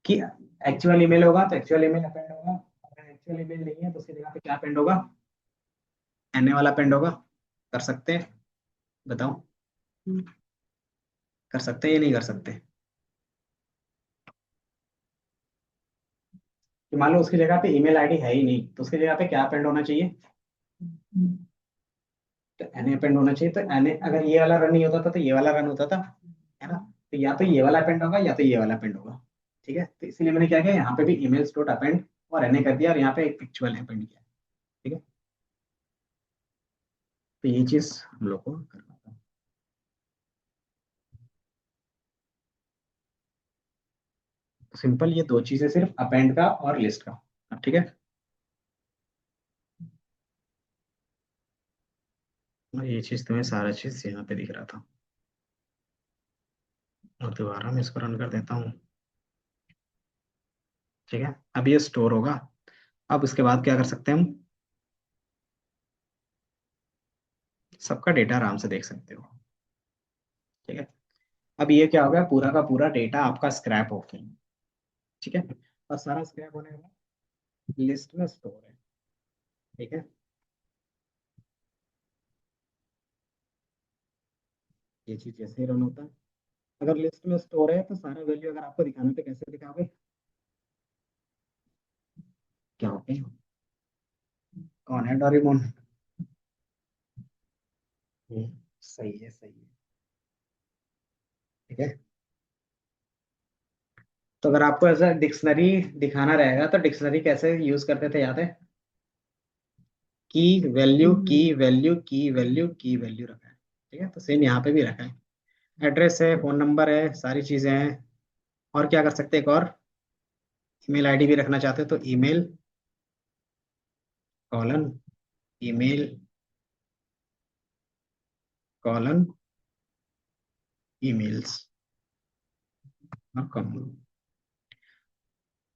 कि एक्चुअल ईमेल होगा तो एक्चुअल ईमेल अपेंड होगा, अगर एक्चुअल ईमेल नहीं है तो उसकी जगह पे क्या अपेंड होगा, एन ए वाला अपेंड होगा। कर सकते हैं, बताओ, कर सकते हैं या नहीं कर सकते? कि मान लो उसकी जगह पे ईमेल आईडी है ही नहीं तो उसकी जगह पे क्या अपेंड होना चाहिए, तो एन अपेंड होना चाहिए। तो एन अगर ये वाला रन नहीं होता था तो ये वाला रन होता था, है ना। तो या तो ये वाला अपेंड होगा या तो ये वाला अपेंड होगा, ठीक है। तो इसीलिए मैंने क्या किया, यहाँ पे भी ईमेल्स डॉट अपेंड और एन कर दिया, और यहाँ पे एक एक्चुअल अपेंड किया, ठीक है। तो ये चीज हम लोग को करना था। सिंपल ये दो चीजें सिर्फ अपेंड का और लिस्ट का, अब ठीक है। और ये चीज तुम्हें सारा चीज यहाँ पे दिख रहा था, और दोबारा मैं इसको रन कर देता हूँ, ठीक है। अब ये स्टोर होगा। अब उसके बाद क्या कर सकते हैं हम, सबका डेटा आराम से देख सकते हो, ठीक है। अब ये क्या होगा, पूरा का पूरा डेटा आपका स्क्रैप हो गया, ठीक है। और सारा स्क्रैप होने के बाद लिस्ट में स्टोर है, ठीक है। ये चीज जैसे ही रन होता है, अगर लिस्ट में स्टोर है तो सारा वैल्यू अगर आपको दिखाना है तो कैसे दिखाओगे, क्या होते हैं, कौन है डोरेमोन? सही है, सही है, ठीक है। तो अगर आपको ऐसा डिक्शनरी दिखाना रहेगा तो डिक्शनरी कैसे यूज करते थे, याद है? की वैल्यू, की वैल्यू, की वैल्यू, की वैल्यू रखा है, ठीक है। तो सेम यहाँ पे भी रखा है, एड्रेस है, फोन नंबर है, सारी चीजें हैं। और क्या कर सकते हैं, एक और ईमेल आईडी भी रखना चाहते हैं तो email colon email colon emails और कॉमन।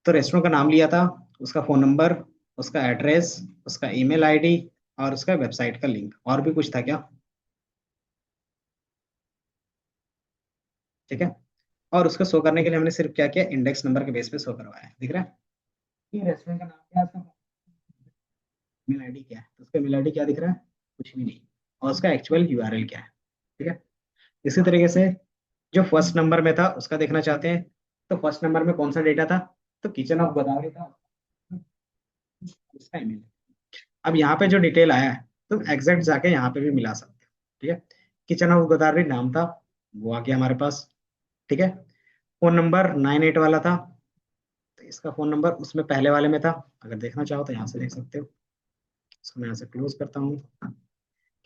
तो रेस्टोरेंट का नाम लिया था, उसका फोन नंबर, उसका एड्रेस, उसका ईमेल आईडी, और उसका वेबसाइट का लिंक, और भी कुछ था क्या, ठीक है। और उसको शो करने के लिए हमने सिर्फ क्या किया, इंडेक्स नंबर के बेस पे शो करवाया है, दिख रहा है। ये रेस्टोरेंट का नाम क्या है उसका? ईमेल आईडी क्या है, तो उसका ईमेल आईडी क्या दिख रहा है, कुछ भी नहीं, और उसका एक्चुअल यूआरएल क्या है। ठीक है। इसी तरीके से जो फर्स्ट नंबर में था उसका देखना चाहते हैं, तो फर्स्ट नंबर में कौन सा डेटा था, तो किचन ऑफ गोदावरी था, उसका ईमेल। अब यहाँ पे जो डिटेल आया है तुम एग्जैक्ट जाके यहाँ पे भी मिला सकते हो। ठीक है। किचन ऑफ गोदावरी नाम था, वो आ गया हमारे पास। ठीक है। फोन नंबर 98 वाला था, तो इसका फोन नंबर उसमें पहले वाले में था, अगर देखना चाहो तो यहाँ से देख सकते हो। इसको मैं यहाँ से क्लोज करता हूँ।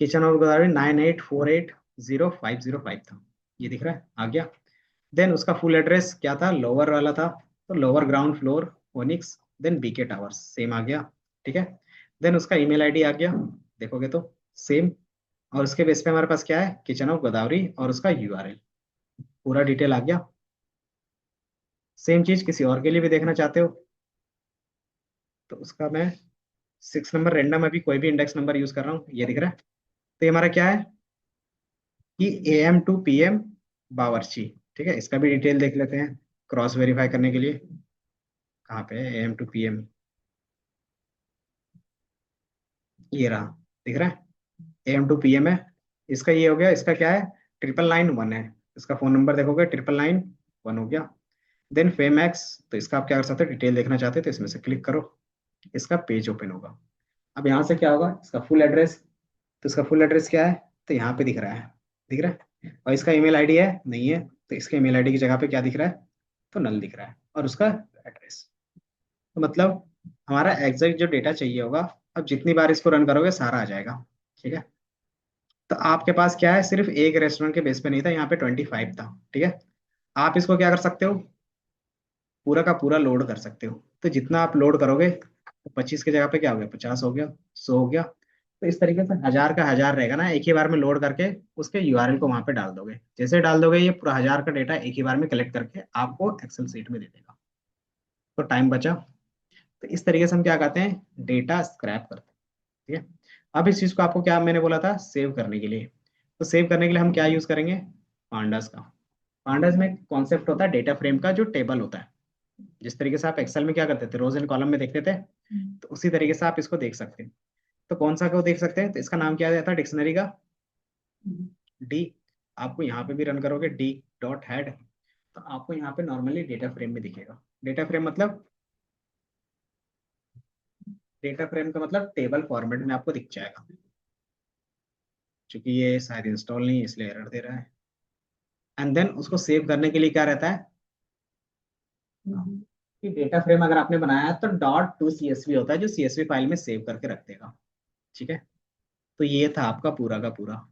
किचन ऑफ गोदावरी 98480505 था, ये दिख रहा है, आ गया। देन उसका फुल एड्रेस क्या था, लोअर वाला था, तो lower ground floor Phoenix, then BK towers, same आ गया। ठीक है। देन उसका ईमेल आईडी आ गया, देखोगे तो सेम। और उसके बेस पे हमारे पास क्या है, किचन ऑफ गोदावरी और उसका यूआरएल, पूरा डिटेल आ गया। सेम चीज किसी और के लिए भी देखना चाहते हो, तो उसका मैं 6 नंबर रेंडम अभी कोई भी इंडेक्स नंबर यूज कर रहा हूँ, ये दिख रहा है। तो ये हमारा क्या है कि AM to PM बावर्ची। ठीक है, इसका भी डिटेल देख लेते हैं क्रॉस वेरीफाई करने के लिए। कहाँ पे है AM to PM, ये रहा, दिख रहा है, AM to PM है। इसका ये हो गया, इसका क्या है, 999 है। इसका फोन नंबर देखोगे 999 हो गया। देन फेमैक्स, तो इसका आप क्या कर सकते हो, डिटेल देखना चाहते हो तो इसमें से क्लिक करो, इसका पेज ओपन होगा। अब यहाँ से क्या होगा, इसका फुल एड्रेस, तो इसका फुल एड्रेस क्या है, तो यहाँ पे दिख रहा है, दिख रहा है। और इसका ईमेल आईडी है, नहीं है, तो इसके ईमेल आईडी की जगह पे क्या दिख रहा है, तो नल दिख रहा है, और उसका एड्रेस। तो मतलब हमारा एग्जैक्ट जो डेटा चाहिए होगा, अब जितनी बार इसको रन करोगे सारा आ जाएगा। ठीक है। तो आपके पास क्या है, सिर्फ एक रेस्टोरेंट के बेस पे नहीं था, यहाँ पे 25 था। ठीक है। आप इसको क्या कर सकते हो, पूरा का पूरा लोड कर सकते हो, तो जितना आप लोड करोगे, तो 25 की जगह पे क्या हो गया, 50 हो गया, 100 हो गया। तो इस तरीके से 1000 का 1000 रहेगा ना, एक ही बार में लोड करके उसके यूआरएल को वहां पे डाल दोगे, जैसे डाल दोगे ये पूरा 1000 का डेटा एक ही बार में कलेक्ट करके आपको एक्सेल सीट में दे देगा, तो टाइम बचा। तो इस तरीके से हम क्या कहते हैं, डेटा स्क्रैप करते हैं। ठीक है। अब इस चीज को आपको क्या मैंने बोला था, सेव करने के लिए, तो सेव करने के लिए हम क्या यूज करेंगे, पांडास का। पांडास में कॉन्सेप्ट होता है डेटा फ्रेम का, जो टेबल होता है, जिस तरीके से आप एक्सेल में क्या करते थे, रोज एंड कॉलम में देखते थे, तो उसी तरीके से आप इसको देख सकते हैं। तो कौन सा को देख सकते हैं, तो इसका नाम क्या रहता है डिक्शनरी का, डी। आपको यहाँ पे भी रन करोगे D.head, तो आपको यहाँ पे नॉर्मली डेटा फ्रेम में दिखेगा। डेटा फ्रेम मतलब, डेटा फ्रेम का मतलब टेबल फॉर्मेट में आपको दिख जाएगा। क्योंकि ये शायद इंस्टॉल नहीं है इसलिए एरर दे रहा है। एंड देन उसको सेव करने के लिए क्या रहता है, कि डेटा फ्रेम अगर आपने बनाया है तो .to CSV होता है, जो CSV फाइल में सेव करके रख देगा। ठीक है। तो ये था आपका पूरा का पूरा।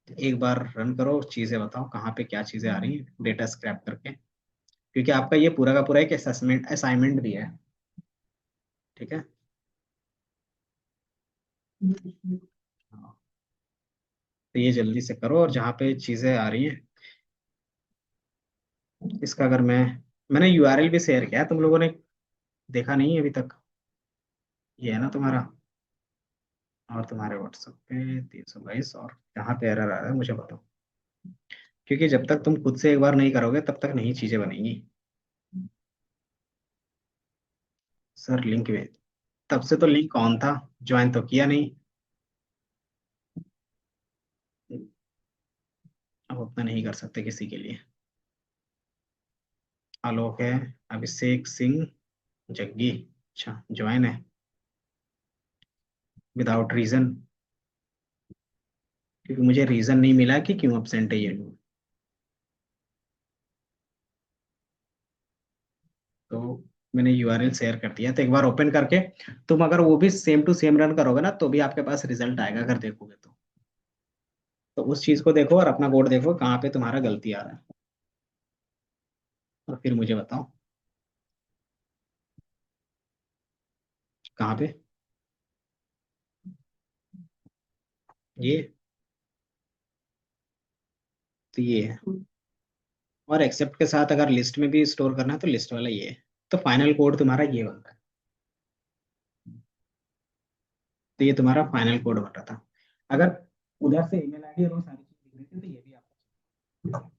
एक बार रन करो, चीजें बताओ कहाँ पे क्या चीजें आ रही हैं डेटा स्क्रैप करके, क्योंकि आपका ये पूरा का पूरा एक असेसमेंट असाइनमेंट भी है। ठीक है। हाँ, तो ये जल्दी से करो, और जहाँ पे चीजें आ रही हैं इसका, अगर मैंने यूआरएल भी शेयर किया है, तुम लोगों ने देखा नहीं है अभी तक, ये है ना तुम्हारा, और तुम्हारे व्हाट्सएप पे 322, और यहाँ पे एरर आ रहा है मुझे बताओ, क्योंकि जब तक तुम खुद से एक बार नहीं करोगे तब तक नहीं चीजें बनेंगी। सर लिंक में, तब से तो लिंक ऑन था, ज्वाइन तो किया नहीं। अब उतना नहीं कर सकते किसी के लिए। आलोक है, अभिषेक सिंह, जग्गी, अच्छा ज्वाइन है विदाउट रीजन, क्योंकि मुझे रीजन नहीं मिला कि क्यों अपसेंट है ये लोग। तो मैंने यूआरएल शेयर कर दिया, तो एक बार ओपन करके तुम अगर वो भी सेम टू सेम रन करोगे ना, तो भी आपके पास रिजल्ट आएगा अगर देखोगे तो उस चीज को देखो और अपना कोड देखो कहाँ पे तुम्हारा गलती आ रहा है, और फिर मुझे बताओ कहाँ पे ये, तो ये है। और एक्सेप्ट के साथ अगर लिस्ट में भी स्टोर करना है तो लिस्ट वाला ये है। तो फाइनल कोड तुम्हारा ये बन रहा है, तो ये तुम्हारा फाइनल कोड बन रहा था। अगर उधर से ईमेल आईडी और वो सारी चीज दिख रही थी तो ये भी आप,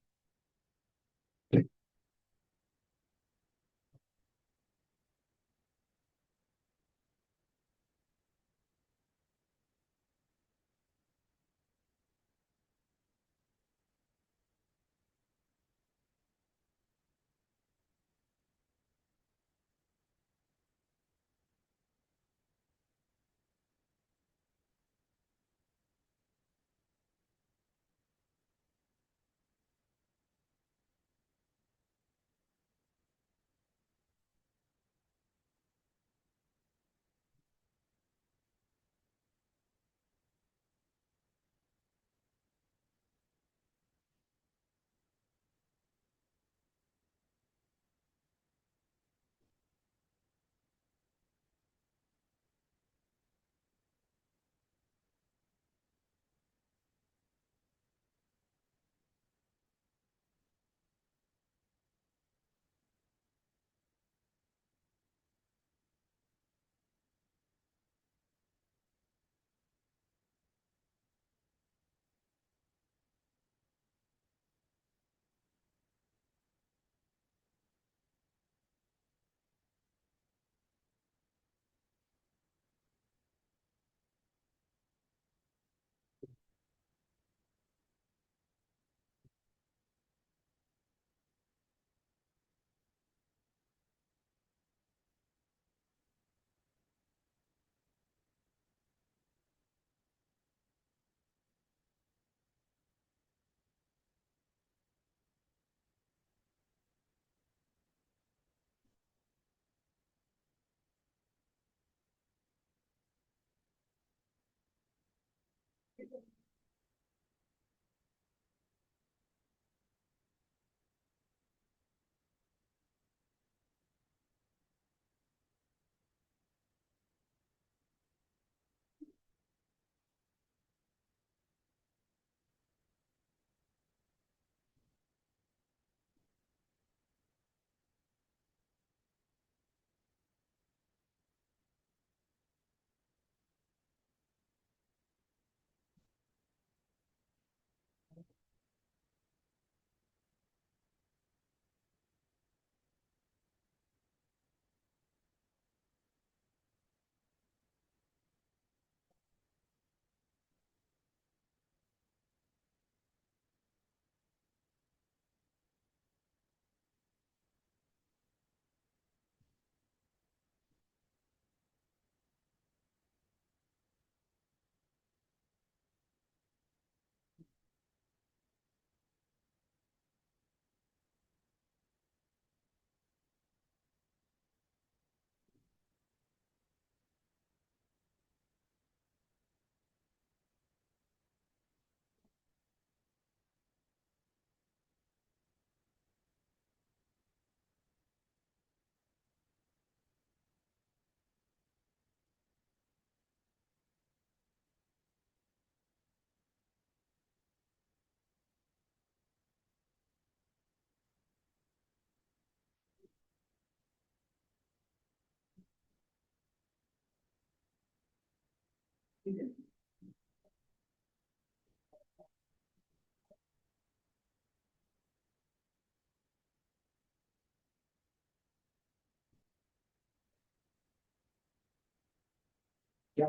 क्या?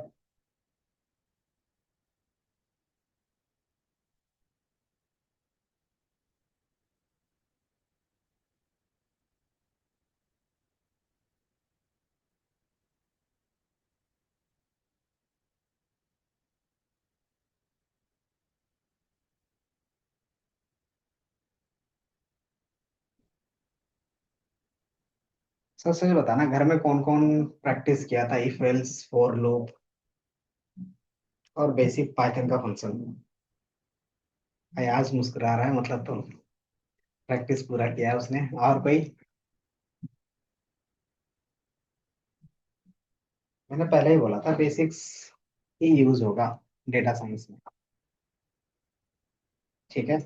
सच सच बताना, घर में कौन कौन प्रैक्टिस किया था इफ एल्स फॉर लूप और बेसिक पाइथन का फंक्शन? अयाज मुस्कुरा रहा है, मतलब तो प्रैक्टिस पूरा किया है उसने। और कोई? मैंने पहले ही बोला था बेसिक्स ही यूज होगा डेटा साइंस में। ठीक है।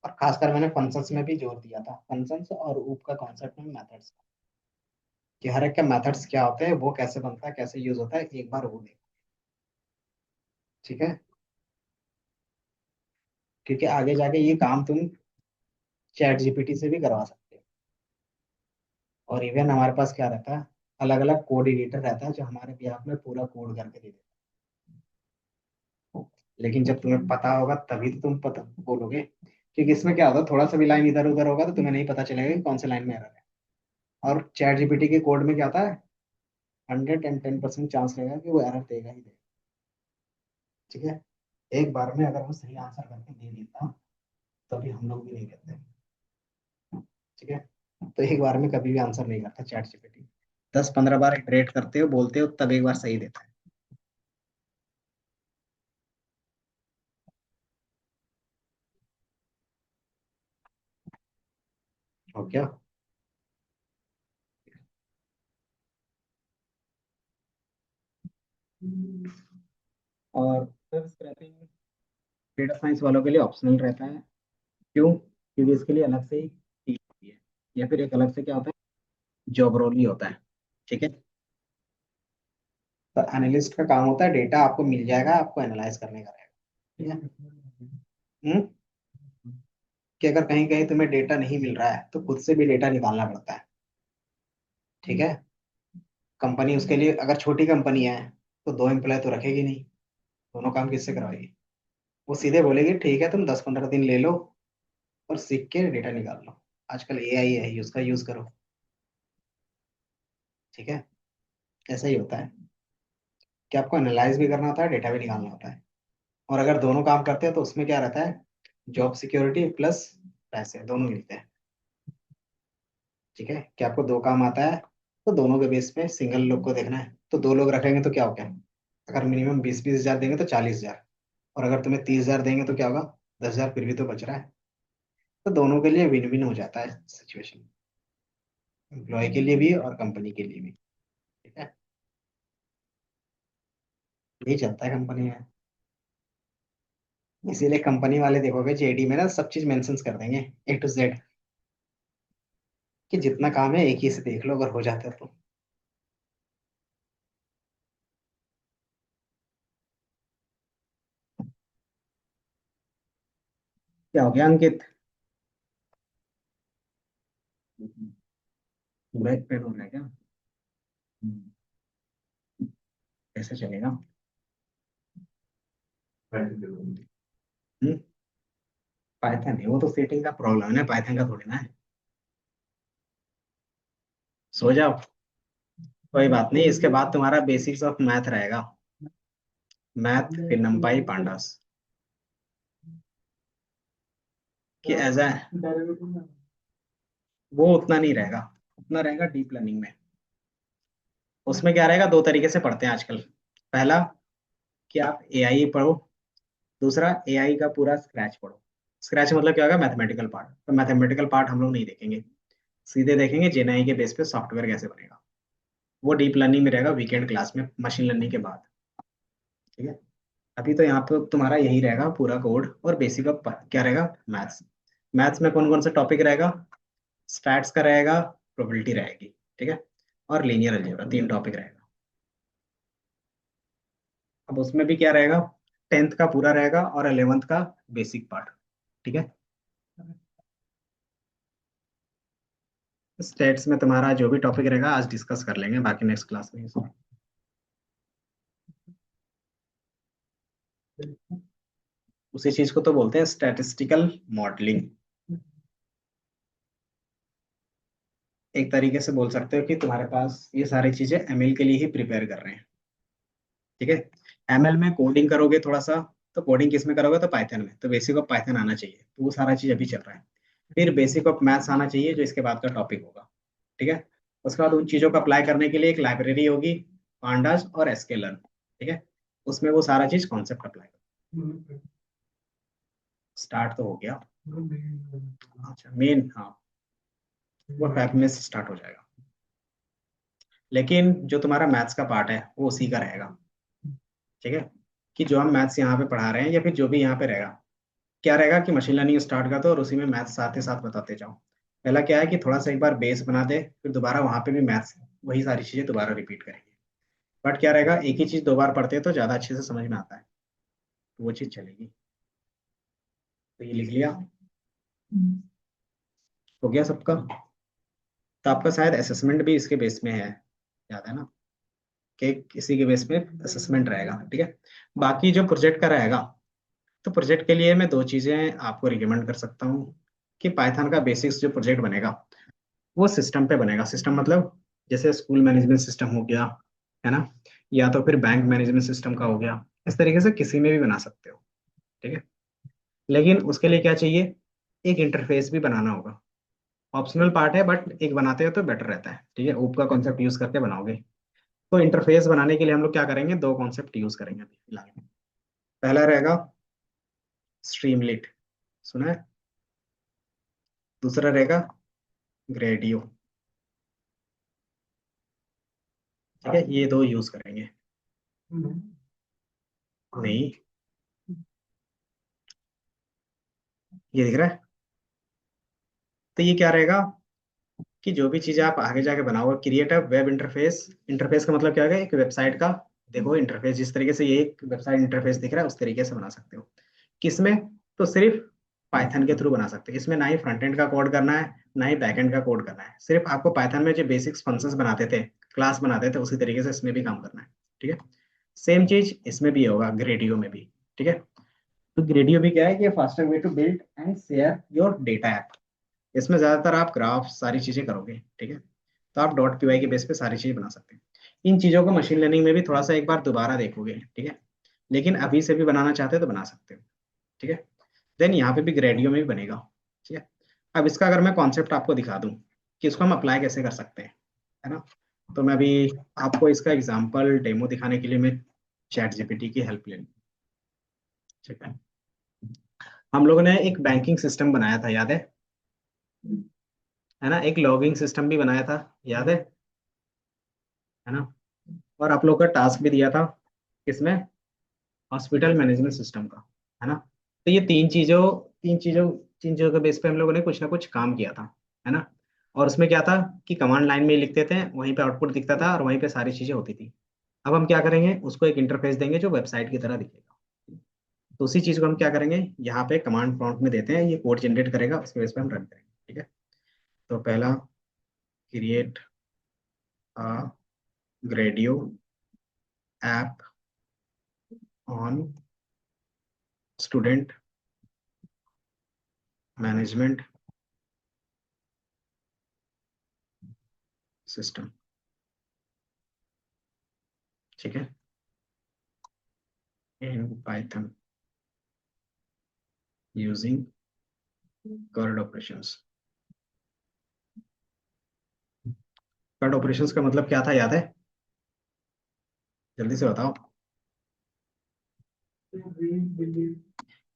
और खासकर मैंने फंक्शंस में भी जोर दिया था, फंक्शंस और ऊप का कॉन्सेप्ट में मेथड्स, कि हर एक के मेथड्स क्या होते हैं, वो कैसे बनता है, कैसे यूज होता है, एक बार वो देख। ठीक है। क्योंकि आगे जाके ये काम तुम चैट जीपीटी से भी करवा सकते हो। और इवन हमारे पास क्या रहता है, अलग अलग कोड एडिटर रहता है जो हमारे बिहाफ में पूरा कोड करके दे देता है। लेकिन जब तुम्हें पता होगा तभी तो तुम पता बोलोगे। क्योंकि इसमें क्या होता है, थोड़ा सा भी लाइन इधर उधर होगा तो तुम्हें नहीं पता चलेगा कि कौन से लाइन में एरर है। और चैट जीपीटी के कोड में क्या होता है, 110% चांस रहेगा कि वो एरर देगा ही देगा। ठीक है। एक बार में अगर वो सही आंसर करके दे देता, तभी हम लोग भी नहीं देते। ठीक है। तो एक बार में कभी भी आंसर नहीं करता चैट जीपीटी। 10-15 बार इटरेट करते हो, बोलते हो, तब एक बार सही देता है। और क्या? और वेब स्क्रैपिंग डेटा साइंस वालों के लिए ऑप्शनल रहता है। क्यों? क्योंकि इसके लिए अलग से ही टीम होती है, या फिर एक अलग से क्या होता है, जॉब रोल ही होता है। ठीक है। तो एनालिस्ट का काम होता है, डेटा आपको मिल जाएगा, आपको एनालाइज करने का रहेगा। ठीक है। हम्म। कि अगर कहीं कहीं तुम्हें डेटा नहीं मिल रहा है तो खुद से भी डेटा निकालना पड़ता है। ठीक है। कंपनी उसके लिए, अगर छोटी कंपनी है तो 2 एम्प्लॉय तो रखेगी नहीं, दोनों काम किससे करवाएगी? वो सीधे बोलेगी ठीक है तुम 10-15 दिन ले लो और सीख के डेटा निकाल लो। आजकल एआई है, उसका यूज करो। ठीक है। ऐसा ही होता है कि आपको एनालाइज भी करना होता है, डेटा भी निकालना होता है। और अगर दोनों काम करते हैं तो उसमें क्या रहता है, जॉब सिक्योरिटी प्लस पैसे दोनों मिलते हैं। ठीक है। कि आपको दो काम आता है तो दोनों के बेस पे सिंगल लोग को देखना है, तो दो लोग रखेंगे तो क्या हो गया, अगर मिनिमम 20-20 हजार देंगे तो 40 हजार। और अगर तुम्हें 30,000 देंगे तो क्या होगा, 10,000 फिर भी तो बच रहा है। तो दोनों के लिए विन विन हो जाता है सिचुएशन, एम्प्लॉय के लिए भी और कंपनी के लिए भी। ठीक है, यही चलता है कंपनी में। इसीलिए कंपनी वाले देखोगे जेडी में ना सब चीज मेंशंस कर देंगे A to Z, कि जितना काम है एक ही से देख लो अगर हो जाता है तो। क्या हो गया अंकित? बैक पेन हो रहा है क्या? हम्म, कैसे चलेगा? पाइथन है वो तो, सेटिंग का प्रॉब्लम है ना, पाइथन का थोड़ी ना है। सो जाओ, कोई बात नहीं, इसके बाद तुम्हारा बेसिक्स ऑफ मैथ रहेगा। मैथ फिर नंपाई पांडास, कि एज ए, वो उतना नहीं रहेगा, उतना रहेगा डीप लर्निंग में। उसमें क्या रहेगा, दो तरीके से पढ़ते हैं आजकल। पहला, कि आप एआई पढ़ो। दूसरा, एआई का पूरा स्क्रैच पढ़ो। स्क्रैच मतलब क्या होगा, मैथमेटिकल पार्ट। तो मैथमेटिकल पार्ट हम लोग नहीं देखेंगे, सीधे देखेंगे जेएनआई के बेस पे सॉफ्टवेयर कैसे बनेगा। वो डीप लर्निंग में रहेगा वीकेंड क्लास में, मशीन लर्निंग के बाद। ठीक है, अभी तो यहाँ पे तुम्हारा यही रहेगा पूरा कोड, और बेसिक ऑफ क्या रहेगा, मैथ्स। मैथ्स में कौन कौन सा टॉपिक रहेगा, स्टैट्स का रहेगा, प्रोबेबिलिटी रहेगी, ठीक है, और लीनियर अलजेब्रा, तीन टॉपिक रहेगा। अब उसमें भी क्या रहेगा, 10th का पूरा रहेगा और 11th का बेसिक पार्ट। ठीक है, स्टेट्स में तुम्हारा जो भी टॉपिक रहेगा आज डिस्कस कर लेंगे, बाकी नेक्स्ट क्लास में इसको। उसी चीज को तो बोलते हैं स्टैटिस्टिकल मॉडलिंग। एक तरीके से बोल सकते हो कि तुम्हारे पास ये सारी चीजें एमएल के लिए ही प्रिपेयर कर रहे हैं। ठीक है, एमएल में कोडिंग करोगे थोड़ा सा, तो कोडिंग किस में करोगे, तो पाइथन में, तो बेसिक ऑफ पाइथन आना चाहिए, तो वो सारा चीज अभी चल रहा है। फिर बेसिक ऑफ मैथ्स आना चाहिए, जो इसके बाद का टॉपिक होगा। ठीक है, उसके बाद उन चीजों को अप्लाई करने के लिए एक लाइब्रेरी होगी, पांडास और एसकेलर्न। ठीक है, उसमें वो सारा चीज कॉन्सेप्ट अप्लाई कर। स्टार्ट तो हो गया। अच्छा मेन, हाँ, वो फेब में से स्टार्ट हो जाएगा। लेकिन जो तुम्हारा मैथ्स का पार्ट है वो उसी का रहेगा। ठीक है, कि जो हम मैथ्स यहाँ पे पढ़ा रहे हैं या फिर जो भी यहाँ पे रहेगा, क्या रहेगा कि मशीन लर्निंग स्टार्ट कर दो और उसी में मैथ्स साथ ही साथ बताते जाओ। पहला क्या है कि थोड़ा सा एक बार बेस बना दे, फिर दोबारा वहां पे भी मैथ्स, वही सारी चीजें दोबारा रिपीट करेंगे। बट क्या रहेगा, एक ही चीज दो बार पढ़ते हैं तो ज्यादा अच्छे से समझ में आता है, तो वो चीज चलेगी। तो ये लिख लिया, हो गया सबका। तो आपका शायद असेसमेंट भी इसके बेस में है, याद है ना, कि किसी के बेस पे असेसमेंट रहेगा। ठीक है, बाकी जो प्रोजेक्ट का रहेगा, तो प्रोजेक्ट के लिए मैं दो चीजें आपको रिकमेंड कर सकता हूँ। कि पाइथन का बेसिक्स जो प्रोजेक्ट बनेगा वो सिस्टम पे बनेगा। सिस्टम मतलब जैसे स्कूल मैनेजमेंट सिस्टम हो गया, है ना, या तो फिर बैंक मैनेजमेंट सिस्टम का हो गया, इस तरीके से किसी में भी बना सकते हो। ठीक है, लेकिन उसके लिए क्या चाहिए, एक इंटरफेस भी बनाना होगा। ऑप्शनल पार्ट है बट एक बनाते हो तो बेटर रहता है। ठीक है, ओप का कॉन्सेप्ट यूज करके बनाओगे। तो इंटरफेस बनाने के लिए हम लोग क्या करेंगे, दो कॉन्सेप्ट यूज करेंगे अभी फिलहाल। पहला रहेगा स्ट्रीमलिट, सुना है? दूसरा रहेगा ग्रेडियो। ठीक है, ये दो यूज करेंगे। नहीं, ये दिख रहा है। तो ये क्या रहेगा, कि जो भी चीजें आप आगे जाके बनाओगे, create a web interface. Interface का मतलब क्या है, एक वेबसाइट का, देखो इंटरफेस जिस तरीके से ये एक वेबसाइट इंटरफेस दिख रहा है उस तरीके से बना सकते हो। किसमें, तो सिर्फ पाइथन के थ्रू बना सकते हो। इसमें ना ही फ्रंट एंड का कोड करना है, ना ही बैक एंड का कोड करना है, सिर्फ आपको पाइथन में जो बेसिक्स फंक्शंस बनाते थे, क्लास बनाते थे, उसी तरीके से इसमें भी काम करना है। ठीक है, सेम चीज इसमें भी होगा, ग्रेडियो में भी। ठीक है, तो ग्रेडियो भी क्या है कि faster way to build and share your data app. इसमें ज्यादातर आप ग्राफ सारी चीजें करोगे। ठीक है, तो आप डॉट पीवाई के बेस पे सारी चीज बना सकते हैं। इन चीजों को मशीन लर्निंग में भी थोड़ा सा एक बार दोबारा देखोगे। ठीक है, लेकिन अभी से भी बनाना चाहते हो तो बना सकते हो। ठीक है, देन यहाँ पे भी ग्रेडियो में भी बनेगा। ठीक है, अब इसका अगर मैं कॉन्सेप्ट आपको दिखा दूं कि इसको हम अप्लाई कैसे कर सकते हैं, है ना, तो मैं अभी आपको इसका एग्जाम्पल डेमो दिखाने के लिए मैं चैट जीपीटी की हेल्प ले लूँ। ठीक है। हम लोगों ने एक बैंकिंग सिस्टम बनाया था, याद है ना? एक लॉगिंग सिस्टम भी बनाया था, याद है ना? और आप लोग का टास्क भी दिया था, किसमें? हॉस्पिटल मैनेजमेंट सिस्टम का, है ना? तो ये तीन चीजों के बेस पे हम लोगों ने कुछ ना कुछ काम किया था, है ना? और उसमें क्या था कि कमांड लाइन में ही लिखते थे, वहीं पे आउटपुट दिखता था और वहीं पे सारी चीजें होती थी। अब हम क्या करेंगे, उसको एक इंटरफेस देंगे जो वेबसाइट की तरह दिखेगा। तो उसी चीज को हम क्या करेंगे, यहाँ पे कमांड प्रॉम्प्ट में देते हैं, ये कोड जनरेट करेगा, उसके बेस पे हम रन करेंगे, ठीक है? तो पहला, create a Gradio app on student management system, ठीक है, in Python using CRUD operations. CRUD operations का मतलब क्या था, याद है? जल्दी से बताओ।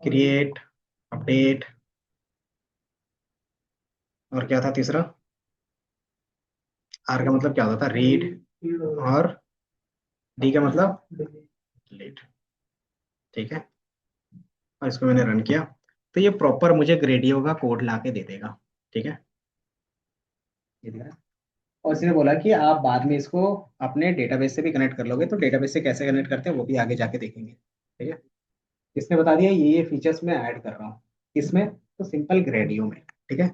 क्रिएट, अपडेट, और क्या था तीसरा? आर का मतलब क्या होता था? रीड। और डी का मतलब डिलीट, ठीक है? और इसको मैंने रन किया, तो ये प्रॉपर मुझे ग्रेडियो का कोड ला के दे देगा, ठीक है? ये दिख रहा है। और इसने बोला कि आप बाद में इसको अपने डेटाबेस से भी कनेक्ट कर लोगे, तो डेटाबेस से कैसे कनेक्ट करते हैं वो भी आगे जाके देखेंगे, ठीक है? इसने बता दिया ये फीचर्स मैं ऐड कर रहा हूँ, इसमें तो सिंपल ग्रेडियो में, ठीक है?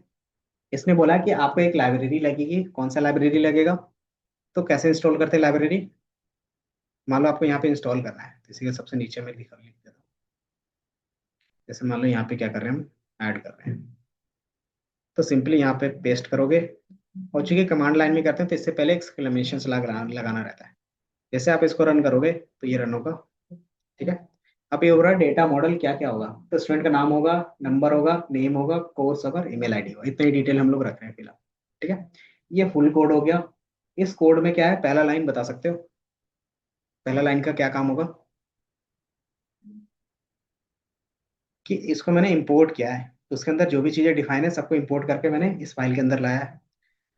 इसने बोला कि आपको एक लाइब्रेरी लगेगी, कौन सा लाइब्रेरी लगेगा? तो कैसे इंस्टॉल करते हैं लाइब्रेरी? मान लो आपको यहाँ पे इंस्टॉल करना है, तो इसी के सबसे नीचे में लिख देता हूँ। जैसे मान लो यहाँ पे क्या कर रहे हैं, हम ऐड कर रहे हैं, तो सिंपली यहाँ पे पेस्ट करोगे। और चूंकि कमांड लाइन में करते हैं तो इससे पहले एक्सक्लेमेशन लगाना रहता है। जैसे आप इसको रन करोगे तो ये रन होगा, ठीक है? अब ये हो रहा है डेटा मॉडल, क्या क्या होगा? तो स्टूडेंट का नाम होगा, नंबर होगा, नेम होगा, कोर्स होगा, ईमेल आईडी होगा, इतनी डिटेल हम लोग रख रहे हैं फिलहाल, ठीक है? ये फुल कोड हो गया। इस कोड में क्या है, पहला लाइन बता सकते हो? पहला लाइन का क्या काम होगा? कि इसको मैंने इंपोर्ट किया है, तो उसके अंदर जो भी चीजें डिफाइन है सबको इंपोर्ट करके मैंने इस फाइल के अंदर लाया है।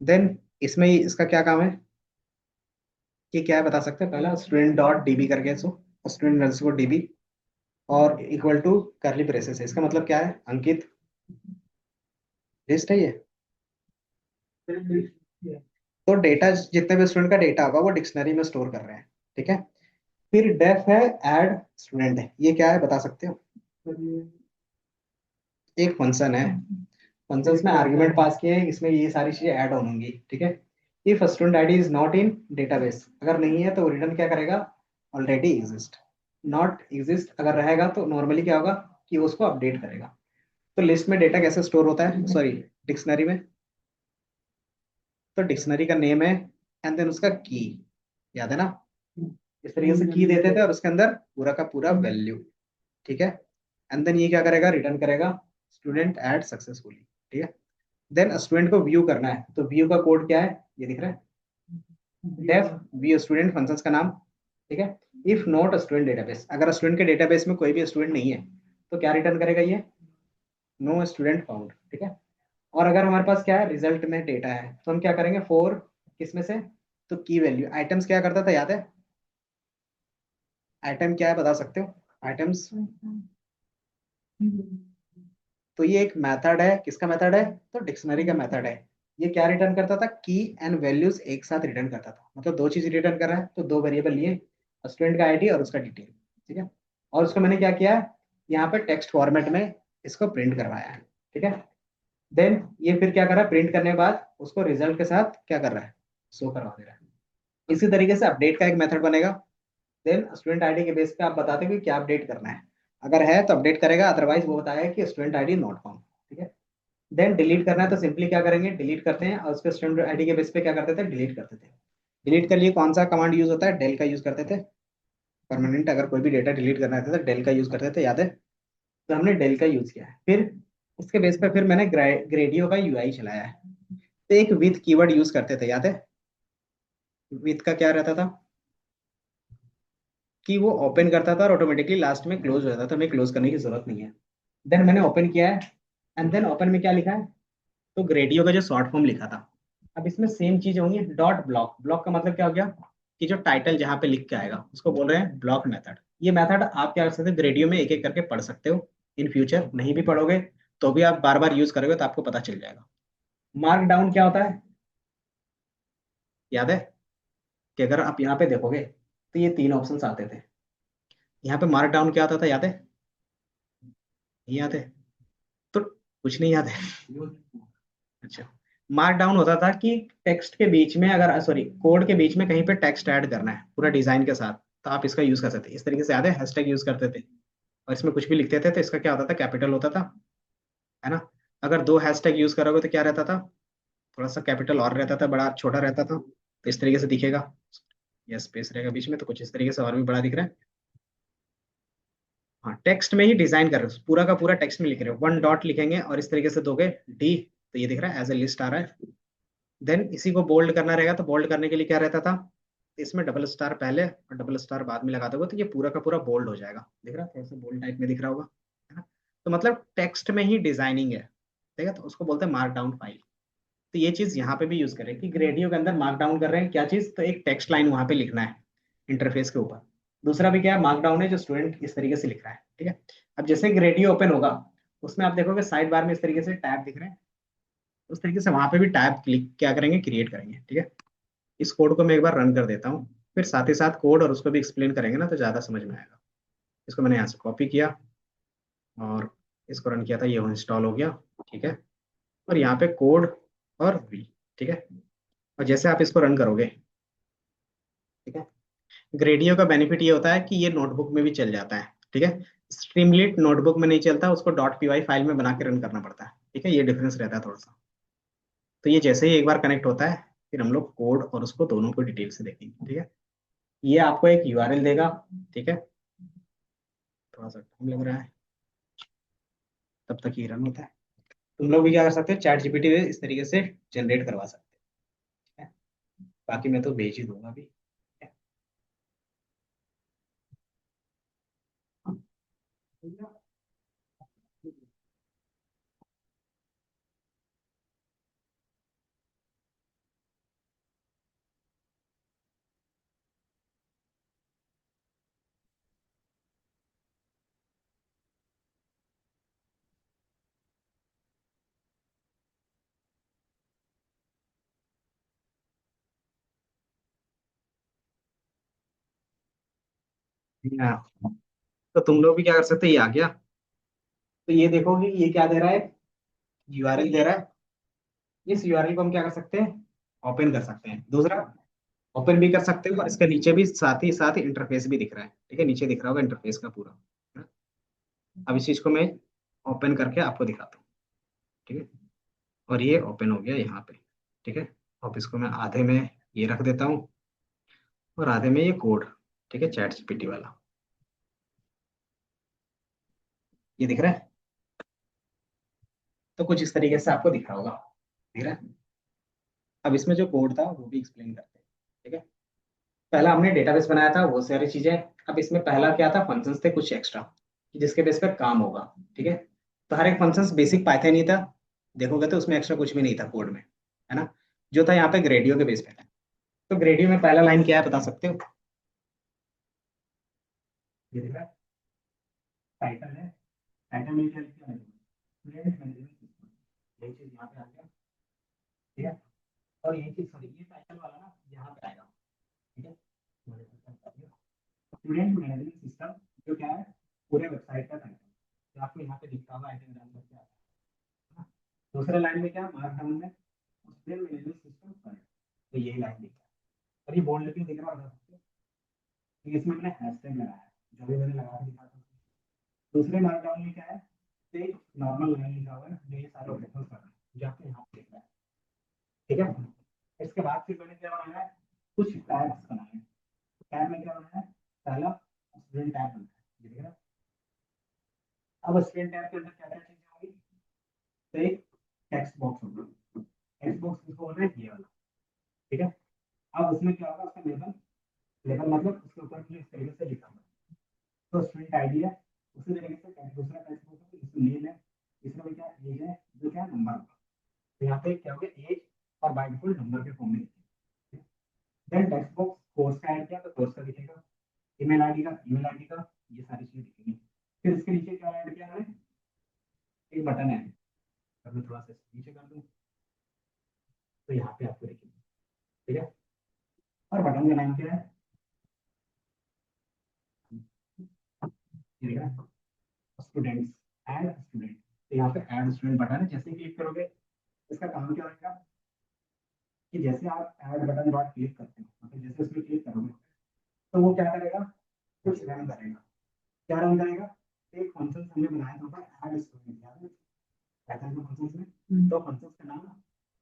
देन इसमें इसका क्या काम है, कि क्या है बता सकते हैं? पहला स्टूडेंट डॉट डीबी करके, इसको स्टूडेंट अंडरस्कोर डीबी और इक्वल टू करली ब्रेसेस है। इसका मतलब क्या है, अंकित लिस्ट है ये। तो डेटा, जितने भी स्टूडेंट का डेटा होगा वो डिक्शनरी में स्टोर कर रहे हैं, ठीक है? फिर डेफ है, ऐड स्टूडेंट है, ये क्या है बता सकते हो? एक फंक्शन है, फंक्शन में आर्गुमेंट पास किए हैं, इसमें ये सारी चीजें ऐड ऑन होंगी, ठीक है? If student ID is not in database, अगर नहीं है तो रिटर्न क्या करेगा? Already exist. नॉट एग्जिस्ट अगर रहेगा तो नॉर्मली क्या होगा, कि वो उसको अपडेट करेगा। तो लिस्ट में डेटा कैसे स्टोर होता है, सॉरी, डिक्शनरी में? तो डिक्शनरी का नेम है एंड देन उसका की, याद है ना? इस तरीके से की देते थे और उसके अंदर पूरा का पूरा वैल्यू, ठीक है? एंड देन ये क्या करेगा, रिटर्न करेगा स्टूडेंट ऐड सक्सेसफुली, ठीक है? देन स्टूडेंट को व्यू करना है, तो व्यू का कोड क्या है, ये दिख रहा है, डेफ व्यू स्टूडेंट फंक्शंस का नाम, ठीक है? इफ नॉट स्टूडेंट डेटाबेस, अगर स्टूडेंट के डेटाबेस में कोई भी स्टूडेंट नहीं है तो क्या रिटर्न करेगा ये? नो स्टूडेंट फाउंड, ठीक है? और अगर हमारे पास क्या है, रिजल्ट में डेटा है, तो हम क्या करेंगे, फोर किसमें से? तो की वैल्यू आइटम्स क्या करता था, याद है? आइटम क्या है बता सकते हो? आइटम्स, तो ये एक मेथड है, किसका मेथड है? तो डिक्शनरी का मेथड है। ये क्या रिटर्न करता था, की एंड वैल्यूज एक साथ रिटर्न करता था, मतलब दो चीज रिटर्न कर रहा है, तो दो वेरिएबल लिए, स्टूडेंट का आईडी और उसका डिटेल, ठीक है? और उसको मैंने क्या किया है, यहाँ पे टेक्स्ट फॉर्मेट में इसको प्रिंट करवाया है, ठीक है? देन ये फिर क्या कर रहा है, प्रिंट करने के बाद उसको रिजल्ट के साथ क्या कर रहा है, शो करवा दे रहा है। इसी तरीके से अपडेट का एक मेथड बनेगा। देन स्टूडेंट आईडी के बेस पे आप बताते हो कि क्या अपडेट करना है, अगर है तो अपडेट करेगा, अदरवाइज वो बताएगा कि स्टूडेंट आईडी नॉट फाउंड, ठीक है? देन डिलीट करना है, तो सिंपली क्या करेंगे, डिलीट करते हैं, और उसके स्टूडेंट आईडी के बेस पे क्या करते थे, डिलीट करते थे। डिलीट के लिए कौन सा कमांड यूज होता है, डेल का यूज करते थे। परमानेंट अगर कोई भी डेटा डिलीट करना रहता था डेल का यूज करते थे, याद है? तो हमने डेल का यूज किया है। फिर उसके बेस पे फिर मैंने ग्रेडियो का यूआई चलाया है। तो एक विथ कीवर्ड यूज करते थे, याद है? विथ का क्या रहता था? कि वो ओपन करता था और ऑटोमेटिकली लास्ट में क्लोज हो जाता था, हमें क्लोज करने की जरूरत नहीं है। देन मैंने ओपन किया है, एंड देन ओपन में क्या लिखा है, तो ग्रेडियो का जो शॉर्ट फॉर्म लिखा था। अब इसमें सेम चीज होंगी, डॉट ब्लॉक। ब्लॉक का मतलब क्या हो गया, कि जो टाइटल जहाँ पे लिख के आएगा उसको बोल रहे हैं ब्लॉक मेथड। ये मेथड आप क्या कर सकते हो, ग्रेडियो में एक एक करके पढ़ सकते हो। इन फ्यूचर नहीं भी पढ़ोगे तो भी आप बार बार यूज करोगे तो आपको पता चल जाएगा। मार्क डाउन क्या होता है, याद है, कि अगर आप यहाँ पे देखोगे तो ये तीन ऑप्शंस आते थे। यहाँ पे मार्क डाउन क्या आता था, याद है, नहीं याद है, तो कुछ नहीं याद है। अच्छा, मार्क डाउन होता था कि टेक्स्ट के बीच में, अगर सॉरी कोड के बीच में कहीं पे टेक्स्ट ऐड करना है पूरा डिजाइन के साथ, तो आप इसका यूज कर सकते हैं। इस तरीके से याद है, हैशटैग यूज करते थे और इसमें कुछ भी लिखते थे तो इसका क्या होता था, कैपिटल होता था, है ना। अगर दो हैशटैग यूज करोगे तो क्या रहता था, थोड़ा सा कैपिटल और रहता था, बड़ा छोटा रहता था, तो इस तरीके से दिखेगा। या स्पेस रहेगा बीच में तो कुछ इस तरीके से और भी बड़ा दिख रहा है। हाँ, टेक्स्ट में ही डिजाइन कर रहे हो, पूरा का पूरा टेक्स्ट में लिख रहे हो, वन डॉट लिखेंगे और इस तरीके से दोगे डी, तो ये दिख रहा है एज ए लिस्ट आ रहा है। देन इसी को बोल्ड करना रहेगा, तो बोल्ड करने के लिए क्या रहता था, इसमें डबल स्टार पहले और डबल स्टार बाद में लगा दोगे तो ये पूरा का पूरा बोल्ड हो जाएगा, दिख रहा है, थोड़ा सा बोल्ड टाइप में दिख रहा होगा, है ना। तो मतलब टेक्स्ट में ही डिजाइनिंग है, ठीक है, तो उसको बोलते हैं मार्क डाउन फाइल। तो ये चीज यहाँ पे भी यूज करें कि ग्रेडियो के अंदर मार्क डाउन कर रहे हैं क्या चीज, तो एक टेक्स्ट लाइन वहां पे लिखना है इंटरफेस के ऊपर। दूसरा भी क्या है, मार्क डाउन है जो स्टूडेंट इस तरीके से लिख रहा है, ठीक है। अब जैसे ग्रेडियो ओपन होगा, उसमें आप देखोगे साइड बार में इस तरीके से टैब दिख रहे हैं, उस तरीके से वहां पे भी टैब क्लिक क्या करेंगे, क्रिएट करेंगे, ठीक है। इस कोड को मैं एक बार रन कर देता हूँ, फिर साथ ही साथ कोड और उसको भी एक्सप्लेन करेंगे ना तो ज्यादा समझ में आएगा। इसको मैंने यहाँ से कॉपी किया और इसको रन किया था, ये इंस्टॉल हो गया, ठीक है। और यहाँ पे कोड और वी, ठीक है। और जैसे आप इसको रन करोगे, ठीक है, ग्रेडियो का बेनिफिट ये होता है कि ये नोटबुक में भी चल जाता है, ठीक है। स्ट्रीमलीट नोटबुक में नहीं चलता, उसको डॉट पी वाई फाइल में बना के रन करना पड़ता है, ठीक है, ये डिफरेंस रहता है थोड़ा सा। तो ये जैसे ही एक बार कनेक्ट होता है, फिर हम लोग कोड और उसको दोनों को डिटेल से देखेंगे, ठीक है। ये आपको एक यूआरएल देगा, ठीक है, थोड़ा सा टाइम लग रहा है, तब तक ये रन होता है। तुम लोग भी क्या कर सकते हो, चैट जीपीटी इस तरीके से जनरेट करवा सकते हैं, बाकी मैं तो भेज ही दूंगा अभी। हाँ, तो तुम लोग भी क्या कर सकते हो, ये आ गया, तो ये देखोगे ये क्या दे रहा है, यूआरएल दे रहा है। इस यूआरएल को हम क्या कर सकते हैं, ओपन कर सकते हैं। दूसरा, ओपन भी कर सकते हो और इसके नीचे भी साथ ही इंटरफेस भी दिख रहा है, ठीक है, नीचे दिख रहा होगा इंटरफेस का पूरा, है ना? अब इस चीज को मैं ओपन करके आपको दिखाता हूँ, ठीक है। और ये ओपन हो गया यहाँ पे, ठीक है। अब इसको मैं आधे में ये रख देता हूँ और आधे में ये कोड, ठीक है, चैट जीपीटी वाला, ये दिख रहा है। तो कुछ इस तरीके से आपको दिख रहा होगा, दिख रहा है। अब इसमें जो कोड था वो भी एक्सप्लेन करते हैं, ठीक है। पहला हमने डेटाबेस बनाया था, वो सारी चीजें। अब इसमें पहला क्या था, फंक्शंस थे कुछ एक्स्ट्रा, जिसके बेस पर काम होगा, ठीक है। तो हर एक फंक्शंस बेसिक पाइथन ही था, देखोगे तो उसमें एक्स्ट्रा कुछ भी नहीं था कोड में, है ना। जो था यहाँ पे ग्रेडियो के बेस पे था। तो ग्रेडियो में पहला लाइन क्या है बता सकते हो, ये दिख रहा है, टाइटल है। टाइटल में क्या लिखा है, स्टूडेंट मैनेजमेंट सिस्टम, यही चीज यहाँ पे आ गया, ठीक है। और यही चीज सॉरी ये टाइटल वाला ना यहाँ पे आएगा, ठीक है। स्टूडेंट मैनेजमेंट सिस्टम, जो क्या है, पूरे वेबसाइट का टाइटल, तो आपको यहाँ पे दिखता होगा आइटम डाल करके आता है ना। दूसरे लाइन में क्या, मार्क डाउन में स्टूडेंट मैनेजमेंट सिस्टम पर, तो यही लाइन दिखता है। और ये बोल्ड लेकिन दिख रहा होगा आपको, तो इसमें मैंने हैशटैग लगाया है, जो भी मैंने लगा के दिखा था। दूसरे मार्क डाउन में क्या है, एक नॉर्मल लाइन लिखा हुआ है जो ये सारे ऑपरेशन कर रहा है, जो आपको यहाँ पे दिख रहा है, ठीक है। इसके बाद फिर मैंने क्या बनाया है, कुछ टैग्स बनाए हैं। टैग में क्या बनाया है, पहला स्टूडेंट टैग बनाया है, ये दिख रहा है। अब स्टूडेंट टैग के अंदर क्या क्या चीजें होंगी, तो एक टेक्स्ट बॉक्स होगा, टेक्स्ट बॉक्स किसको बोल रहे हैं, ये वाला, ठीक है। अब उसमें क्या होगा, उसका लेबल लेवल मतलब उसके ऊपर भी इस तरीके से लिखा हुआ है। तो स्टूडेंट आईडी है, उसी तरीके से दूसरा टेक्स्ट बुक है, इसमें नेम है, इसमें भी क्या एज है, जो क्या नंबर। तो यहाँ पे क्या हो गया एज, और बाय डिफॉल्ट नंबर के फॉर्म में लिखा है। देन टेक्स्ट बॉक्स कोर्स का ऐड किया तो कोर्स का दिखेगा, ईमेल आईडी का ईमेल आईडी का, ये सारी चीजें दिखेंगी। फिर इसके नीचे क्या ऐड किया हमने, एक बटन है, अब मैं थोड़ा सा नीचे कर दूं तो यहाँ पे आपको दिखेगा, ठीक है। और बटन का नाम क्या है, ये देखा, स्टूडेंट्स, ऐड स्टूडेंट। तो यहाँ पे ऐड स्टूडेंट बटन है, जैसे क्लिक करोगे इसका काम क्या होगा कि जैसे आप ऐड बटन डॉट क्लिक करते हो, मतलब जैसे उसमें क्लिक करोगे तो वो क्या करेगा, कुछ रन करेगा। क्या रन करेगा, एक फंक्शन हमने बनाया था ऐड स्टूडेंट, याद है पैटर्न के फंक्शन में, तो फंक्शन का नाम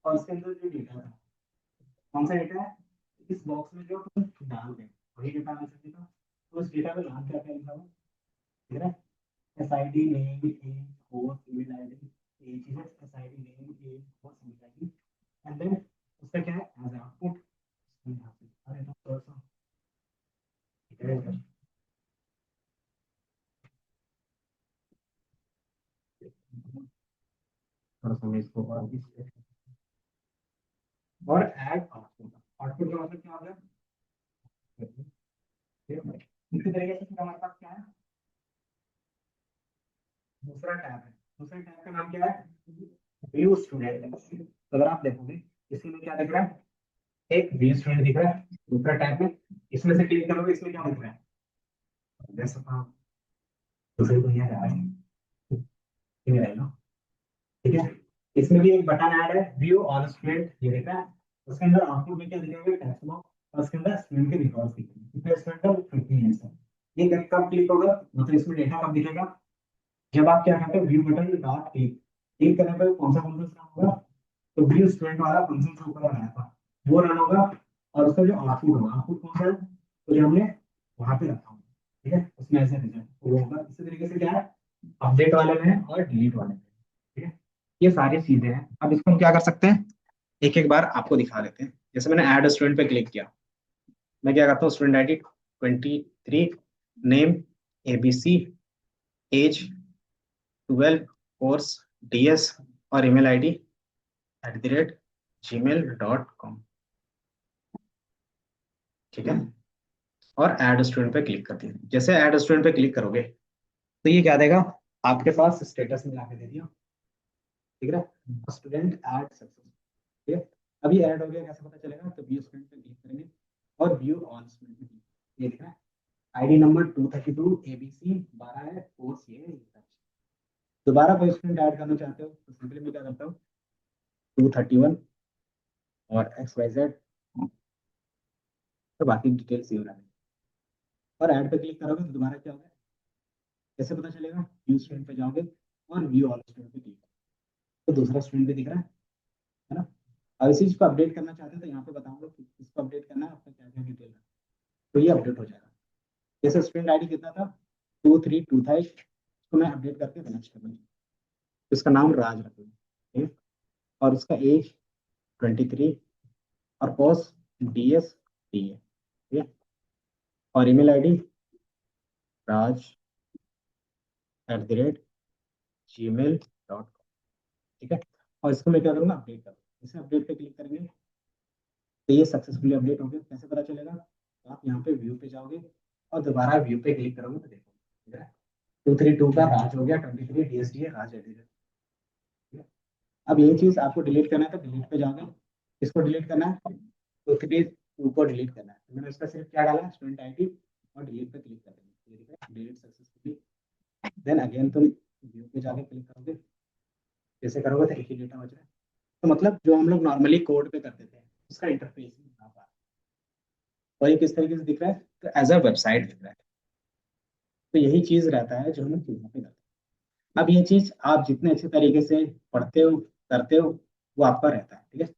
और उसके अंदर जो डेटा था, कौन सा डेटा है, इस बॉक्स में जो तुम डाल दे वही डेटा आना चाहिए था। तो उस डेटा का नाम क्या क्या लिखा हुआ, ठीक है, S I D name age course email I D, ये चीजें S I D name age course email I D, and then उसका क्या है एज आउटपुट, अरे तो थोड़ा सा थोड़ा सा मैं इसको और ऐड आउटपुट, आउटपुट का मतलब क्या होगा, इसी तरीके से हमारे पास क्या है, दूसरा टैब है, दूसरे टैब का नाम क्या है, व्यू स्टूडेंट है। तो अगर आप देखोगे इसी में क्या दिख रहा है, एक व्यू स्टूडेंट दिख रहा है दूसरा टैब में, इसमें से क्लिक करोगे इसमें क्या दिख रहा है, जैसे दूसरी दुनिया जा रहा है, ठीक है ना, ठीक है। इसमें भी एक बटन ऐड है व्यू ऑल स्टूडेंट, ये दिख रहा है, उसके अंदर आउटपुट में क्या दिखेगा टेक्स्ट बॉक्स, और उसके अंदर स्टूडेंट के रिकॉर्ड दिखेंगे, कितने स्टूडेंट है 15 है। ये कब क्लिक होगा, मतलब इसमें डेटा कब दिखेगा, जब आप क्या करते हो view button dot click, click करने पर कौन सा फंक्शन रन होगा, तो व्यू स्टूडेंट वाला फंक्शन से ऊपर बनाया था वो रन होगा, और उसका जो आउटपुट होगा, आउटपुट कौन सा है, तो जो हमने वहां पे रखा होगा, ठीक है, उसमें ऐसे रिजल्ट वो होगा। इसी तरीके से क्या है अपडेट वाले में और डिलीट वाले में, ठीक है। ये सारी चीजें हैं, अब इसको हम क्या कर सकते हैं, एक एक बार आपको दिखा देते हैं। जैसे मैंने ऐड स्टूडेंट पे क्लिक किया, मैं क्या करता हूँ student I D 23, name ABC, age 12, course DS, और ईमेल आईडी @gmail.com, ठीक है। और ऐड स्टूडेंट पे क्लिक करती है, जैसे ऐड स्टूडेंट पे क्लिक करोगे तो ये क्या देगा, आपके पास स्टेटस में लाके दे दिया, ठीक है, स्टूडेंट ऐड सक्सेस, ठीक है। अभी ऐड हो गया, कैसे पता चलेगा, तो व्यू स्टूडेंट पे क्लिक करेंगे और व्यू ऑल स्टूडेंट पे क्लिक, ये दिख रहा है आईडी नंबर 232 ABC 12 है, कोर्स ये है, दोबारा कोई स्टूडेंट ऐड करना चाहते हो तो सिंपली मैं क्या करता हूँ 231 और XYZ, तो बाकी डिटेल्स ये हो रहा है, और ऐड पे क्लिक करोगे तो दोबारा क्या होगा, कैसे पता चलेगा, व्यू स्टूडेंट पे जाओगे और व्यू ऑल स्टूडेंट पे क्लिक, तो दूसरा स्टूडेंट भी दिख रहा है ना। अब इसी चीज को अपडेट करना चाहते हैं तो यहाँ पे बताऊंगा कि इसको अपडेट करना है आपका क्या क्या डिटेल है, तो ये अपडेट हो जाएगा। जैसे स्टूडेंट आईडी कितना था 232 था, इसको मैं अपडेट करके नेक्स्ट करूँगा, इसका नाम राज रखूंगा, ठीक है, और उसका एज 23, और कोर्स DS ठीक है, और ईमेल आईडी raj@gmail.com, ठीक है। और इसको मैं क्या करूँगा अपडेट करूँगा, इसे अपडेट पे क्लिक करेंगे तो ये सक्सेसफुली अपडेट हो गया। कैसे पता चलेगा, तो आप यहाँ पे व्यू पे जाओगे और दोबारा व्यू पे क्लिक करोगे तो देखो, ठीक है, 232 का राज हो गया, 23 DSD है राज एडिटर, ठीक है। अब ये चीज आपको डिलीट करना है तो डिलीट पे जाओगे, इसको डिलीट करना है तो 2 को डिलीट करना है, तो मैंने उसका सिर्फ क्या डाला स्टूडेंट आईडी, और डिलीट पे क्लिक कर देंगे, डिलीट सक्सेसफुली। देन अगेन तुम व्यू पे जाके क्लिक करोगे, जैसे करोगे तो एक ही डेटा बच रहा है, तो मतलब जो हम लोग नॉर्मली कोड पे करते थे उसका इंटरफेस यहाँ पर, और ये किस तरीके से दिख रहा है, तो एज अ वेबसाइट दिख रहा है। तो यही चीज रहता है जो हम लोग चीजों पे करते हैं। अब ये चीज आप जितने अच्छे तरीके से पढ़ते हो करते हो वो आपका रहता है, ठीक है,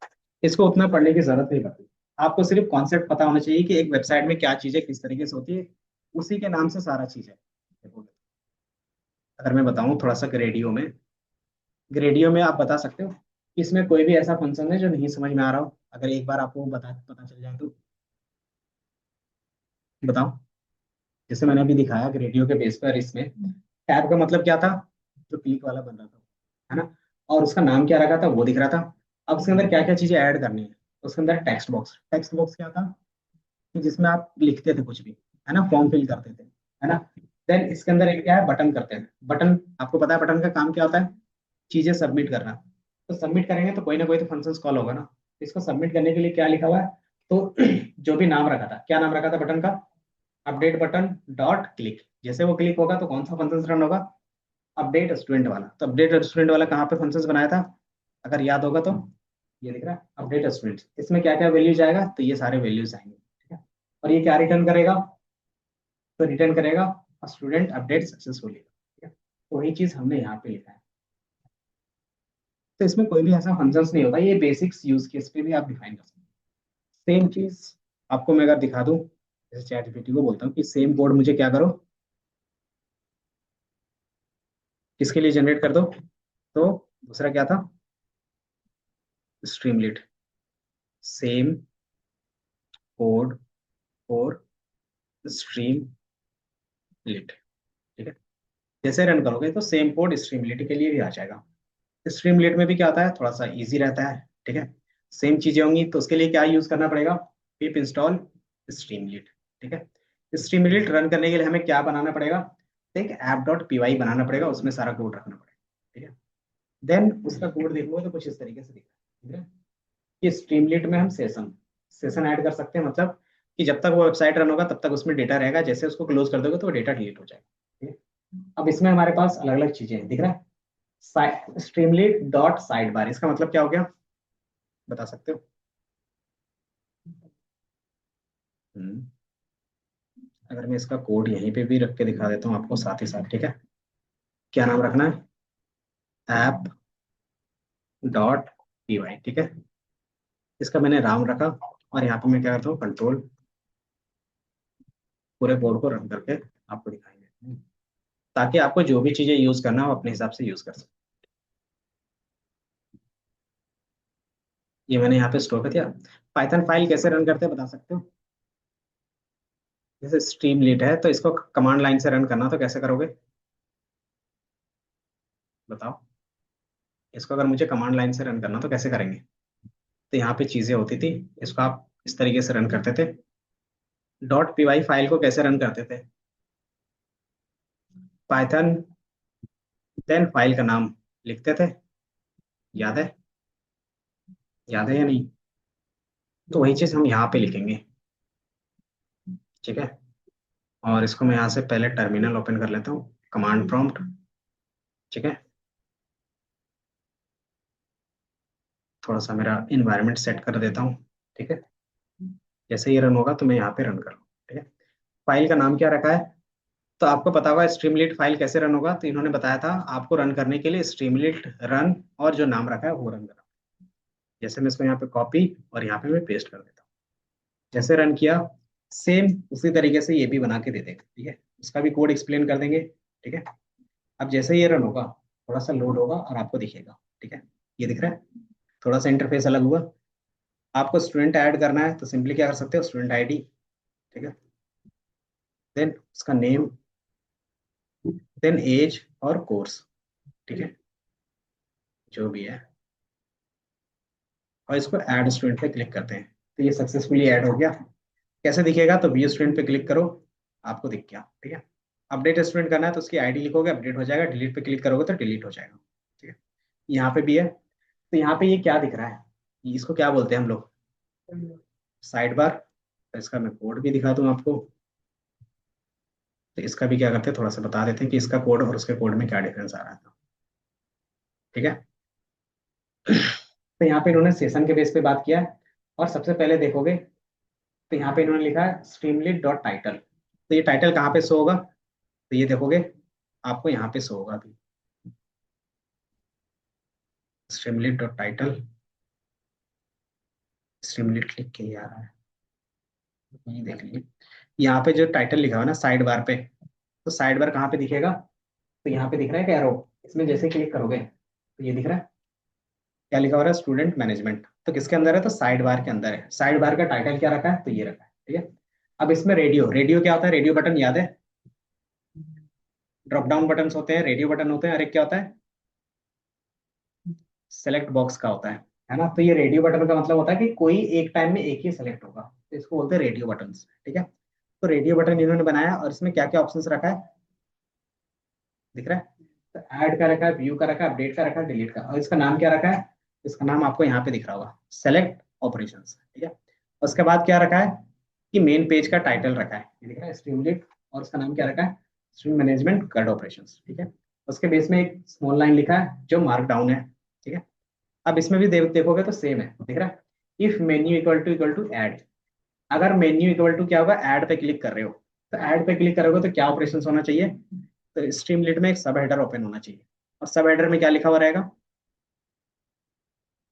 इसको उतना पढ़ने की जरूरत नहीं पड़ती, आपको सिर्फ कॉन्सेप्ट पता होना चाहिए कि एक वेबसाइट में क्या चीजें किस तरीके से होती है, उसी के नाम से सारा चीज है। देखो, अगर मैं बताऊं थोड़ा सा ग्रेडियो में आप बता सकते हो कि इसमें कोई भी ऐसा फंक्शन है जो नहीं समझ में आ रहा हो, अगर एक बार आपको बता पता चल जाए तो, बताओ। जैसे मैंने अभी दिखाया कि रेडियो के बेस पर इसमें टैब का मतलब क्या था, जो क्लिक वाला बन रहा था, है ना, और उसका नाम क्या रखा था वो दिख रहा था। अब उसके अंदर क्या क्या चीजें ऐड करनी है, उसके अंदर टेक्स्ट बॉक्स क्या था, कि जिसमें आप लिखते थे कुछ भी, है ना, फॉर्म फिल करते थे, है ना। देन इसके अंदर एक क्या है, बटन करते हैं। बटन, आपको पता है बटन का काम क्या होता है, चीजें सबमिट करना। तो सबमिट करेंगे तो कोई ना कोई तो फंक्शंस कॉल होगा ना। इसको सबमिट करने के लिए क्या लिखा हुआ है, तो जो भी नाम रखा था, क्या नाम रखा था बटन का, अपडेट बटन डॉट क्लिक। जैसे वो क्लिक होगा तो कौन सा फंक्शन रन होगा, अपडेट स्टूडेंट वाला। तो अपडेट स्टूडेंट वाला कहाँ पे फंक्शन बनाया था, अगर याद होगा तो ये दिख रहा है अपडेट स्टूडेंट। इसमें क्या क्या वैल्यूज आएगा, तो ये सारे वैल्यूज आएंगे, ठीक है। और ये क्या रिटर्न करेगा, तो रिटर्न करेगा स्टूडेंट अपडेट सक्सेसफुली, ठीक है। तो वही चीज हमने यहाँ पे लिखा है। तो इसमें कोई भी ऐसा फंक्शंस नहीं होता, ये बेसिक्स यूज केस पे भी आप डिफाइन कर सकते हैं। सेम चीज आपको मैं अगर दिखा दूं, जैसे चैट जीपीटी को बोलता हूँ कि सेम कोड मुझे क्या करो, किसके लिए जनरेट कर दो, तो दूसरा क्या था, Streamlit, same code for Streamlit, ठीक है। जैसे रन करोगे तो सेम कोड स्ट्रीम लिट के लिए भी आ जाएगा। स्ट्रीम लिट में भी क्या होता है, थोड़ा सा इजी रहता है, ठीक है। सेम चीजें होंगी तो उसके लिए क्या यूज करना पड़ेगा, पिप इंस्टॉल स्ट्रीम लिट, ठीक है। स्ट्रीम लिट रन करने के लिए हमें क्या बनाना पड़ेगा, एक ऐप डॉट पी वाई बनाना पड़ेगा, उसमें सारा कोड रखना पड़ेगा, ठीक है। देन उसका कोड देखोगे तो कुछ इस तरीके से दिखा है, ठीक है। कि स्ट्रीमलीट में हम सेशन सेशन ऐड कर सकते हैं, मतलब कि जब तक वो वेबसाइट रन होगा तब तक उसमें डेटा रहेगा, जैसे उसको क्लोज कर दोगे तो वो डेटा डिलीट हो जाएगा, ठीक है। अब इसमें हमारे पास अलग अलग चीजें हैं, दिख रहा है, स्ट्रीमलीट डॉट साइड बार, इसका मतलब क्या हो गया, बता सकते हो। हम्म, अगर मैं इसका कोड यहीं पे भी रख के दिखा देता हूँ आपको साथ ही साथ, ठीक है। क्या नाम रखना है, ऐप डॉट पी वाई, ठीक है। इसका मैंने राम रखा, और यहाँ पे मैं क्या करता हूँ, कंट्रोल, पूरे कोड को रन करके आपको दिखाएंगे, ताकि आपको जो भी चीजें यूज करना हो अपने हिसाब से यूज कर सकते। ये मैंने यहाँ पे स्टोर कर दिया। पाइथन फाइल कैसे रन करते हैं बता सकते हो, जैसे स्ट्रीम लीड है तो इसको कमांड लाइन से रन करना, तो कैसे करोगे, बताओ। इसको अगर मुझे कमांड लाइन से रन करना तो कैसे करेंगे, तो यहाँ पे चीजें होती थी, इसको आप इस तरीके से रन करते थे। डॉट पी वाई फाइल को कैसे रन करते थे, पाइथन, देन फाइल का नाम लिखते थे, याद है, याद है या नहीं। तो वही चीज हम यहाँ पे लिखेंगे, ठीक है। और इसको मैं यहाँ से पहले टर्मिनल ओपन कर लेता हूँ, कमांड प्रॉम्प्ट, ठीक है। थोड़ा सा मेरा इन्वायरमेंट सेट कर देता हूँ, ठीक है। जैसे ये रन होगा तो मैं यहाँ पे रन कर लूँ, ठीक है। फाइल का नाम क्या रखा है, तो आपको पता होगा स्ट्रीमलीट फाइल कैसे रन होगा, तो इन्होंने बताया था आपको रन करने के लिए स्ट्रीमलीट रन, और जो नाम रखा है वो रन करा। जैसे मैं इसको यहाँ पे कॉपी और यहाँ पे मैं पेस्ट कर देता हूँ, जैसे रन किया, सेम उसी तरीके से ये भी बना के दे देगा, ठीक है। उसका भी कोड एक्सप्लेन कर देंगे, ठीक है। अब जैसे ये रन होगा, थोड़ा सा लोड होगा और आपको दिखेगा, ठीक है। ये दिख रहा है, थोड़ा सा इंटरफेस अलग हुआ। आपको स्टूडेंट ऐड करना है तो सिंपली क्या कर सकते हो, स्टूडेंट आईडी, ठीक है। देन उसका नेम, देन एज और कोर्स, ठीक है, जो भी है। और इसको ऐड स्टूडेंट पे क्लिक करते हैं, तो ये सक्सेसफुली ऐड हो गया। कैसे दिखेगा, तो व्यू स्टूडेंट पे क्लिक करो, आपको दिख गया, ठीक है। अपडेट स्टूडेंट करना है तो उसकी आईडी लिखोगे, अपडेट हो जाएगा। डिलीट पे क्लिक करोगे तो डिलीट हो जाएगा, ठीक है। यहाँ पे भी है, तो यहाँ पे ये क्या दिख रहा है, इसको क्या बोलते हैं हम लोग, साइड बार। तो इसका मैं कोड भी दिखा दूँ आपको, तो इसका भी क्या करते हैं, थोड़ा सा बता देते हैं कि इसका कोड और उसके कोड में क्या डिफरेंस आ रहा था, ठीक है। तो यहाँ पे इन्होंने सेशन के बेस पे बात किया है। और सबसे पहले देखोगे तो यहाँ पे इन्होंने लिखा है स्ट्रीमलीट डॉट टाइटल, तो ये टाइटल कहाँ पे शो होगा, तो ये देखोगे आपको यहाँ पे शो होगा अभी, स्ट्रीमलीट डॉट टाइटल, स्ट्रीमलीट लिख के ही आ रहा है, ये देख लीजिए। यहाँ पे जो टाइटल लिखा हुआ है ना साइड बार पे, तो साइड बार कहाँ पे दिखेगा, तो यहाँ पे दिख रहा है क्या एरो, इसमें जैसे क्लिक करोगे तो ये दिख रहा है, क्या लिखा हुआ है, स्टूडेंट मैनेजमेंट। तो किसके अंदर है, तो साइड बार के अंदर है। साइड बार का टाइटल क्या रखा है, तो ये रखा है, ठीक है। अब इसमें रेडियो, रेडियो क्या होता है, रेडियो बटन याद है, ड्रॉप डाउन बटन होते हैं, रेडियो बटन होते हैं, और एक क्या होता है, सेलेक्ट बॉक्स का होता है ना। तो ये रेडियो बटन का मतलब होता है कि कोई एक टाइम में एक ही सेलेक्ट होगा, तो इसको बोलते हैं रेडियो बटन। ठीक है, तो रेडियो बटन इन्होंने बनाया, और इसमें क्या क्या ऑप्शंस रखा है, दिख रहा है। तो ऐड का रखा है, व्यू का रखा है, अपडेट का रखा है, डिलीट का, और इसका नाम क्या रखा है, इसका नाम आपको यहाँ पे दिख रहा होगा, सेलेक्ट ऑपरेशंस। ठीक है, उसके बाद क्या रखा है कि मेन पेज का टाइटल रखा है, ये दिख रहा है, स्ट्रीमलीट, और उसका नाम क्या रखा है, स्ट्रीम मैनेजमेंट गड ऑपरेशंस। ठीक है, उसके बेस में एक स्मॉल लाइन लिखा है जो मार्क डाउन है। ठीक है, अब इसमें भी देखोगे तो सेम है, दिख रहा है, if menu equal to add, अगर मेन्यू इक्वल टू क्या होगा, ऐड पे क्लिक कर रहे हो, तो ऐड पे क्लिक करोगे तो क्या ऑपरेशन होना चाहिए, तो स्ट्रीमलीट में एक सब हेडर ओपन होना चाहिए, और सब हेडर में क्या लिखा हुआ रहेगा,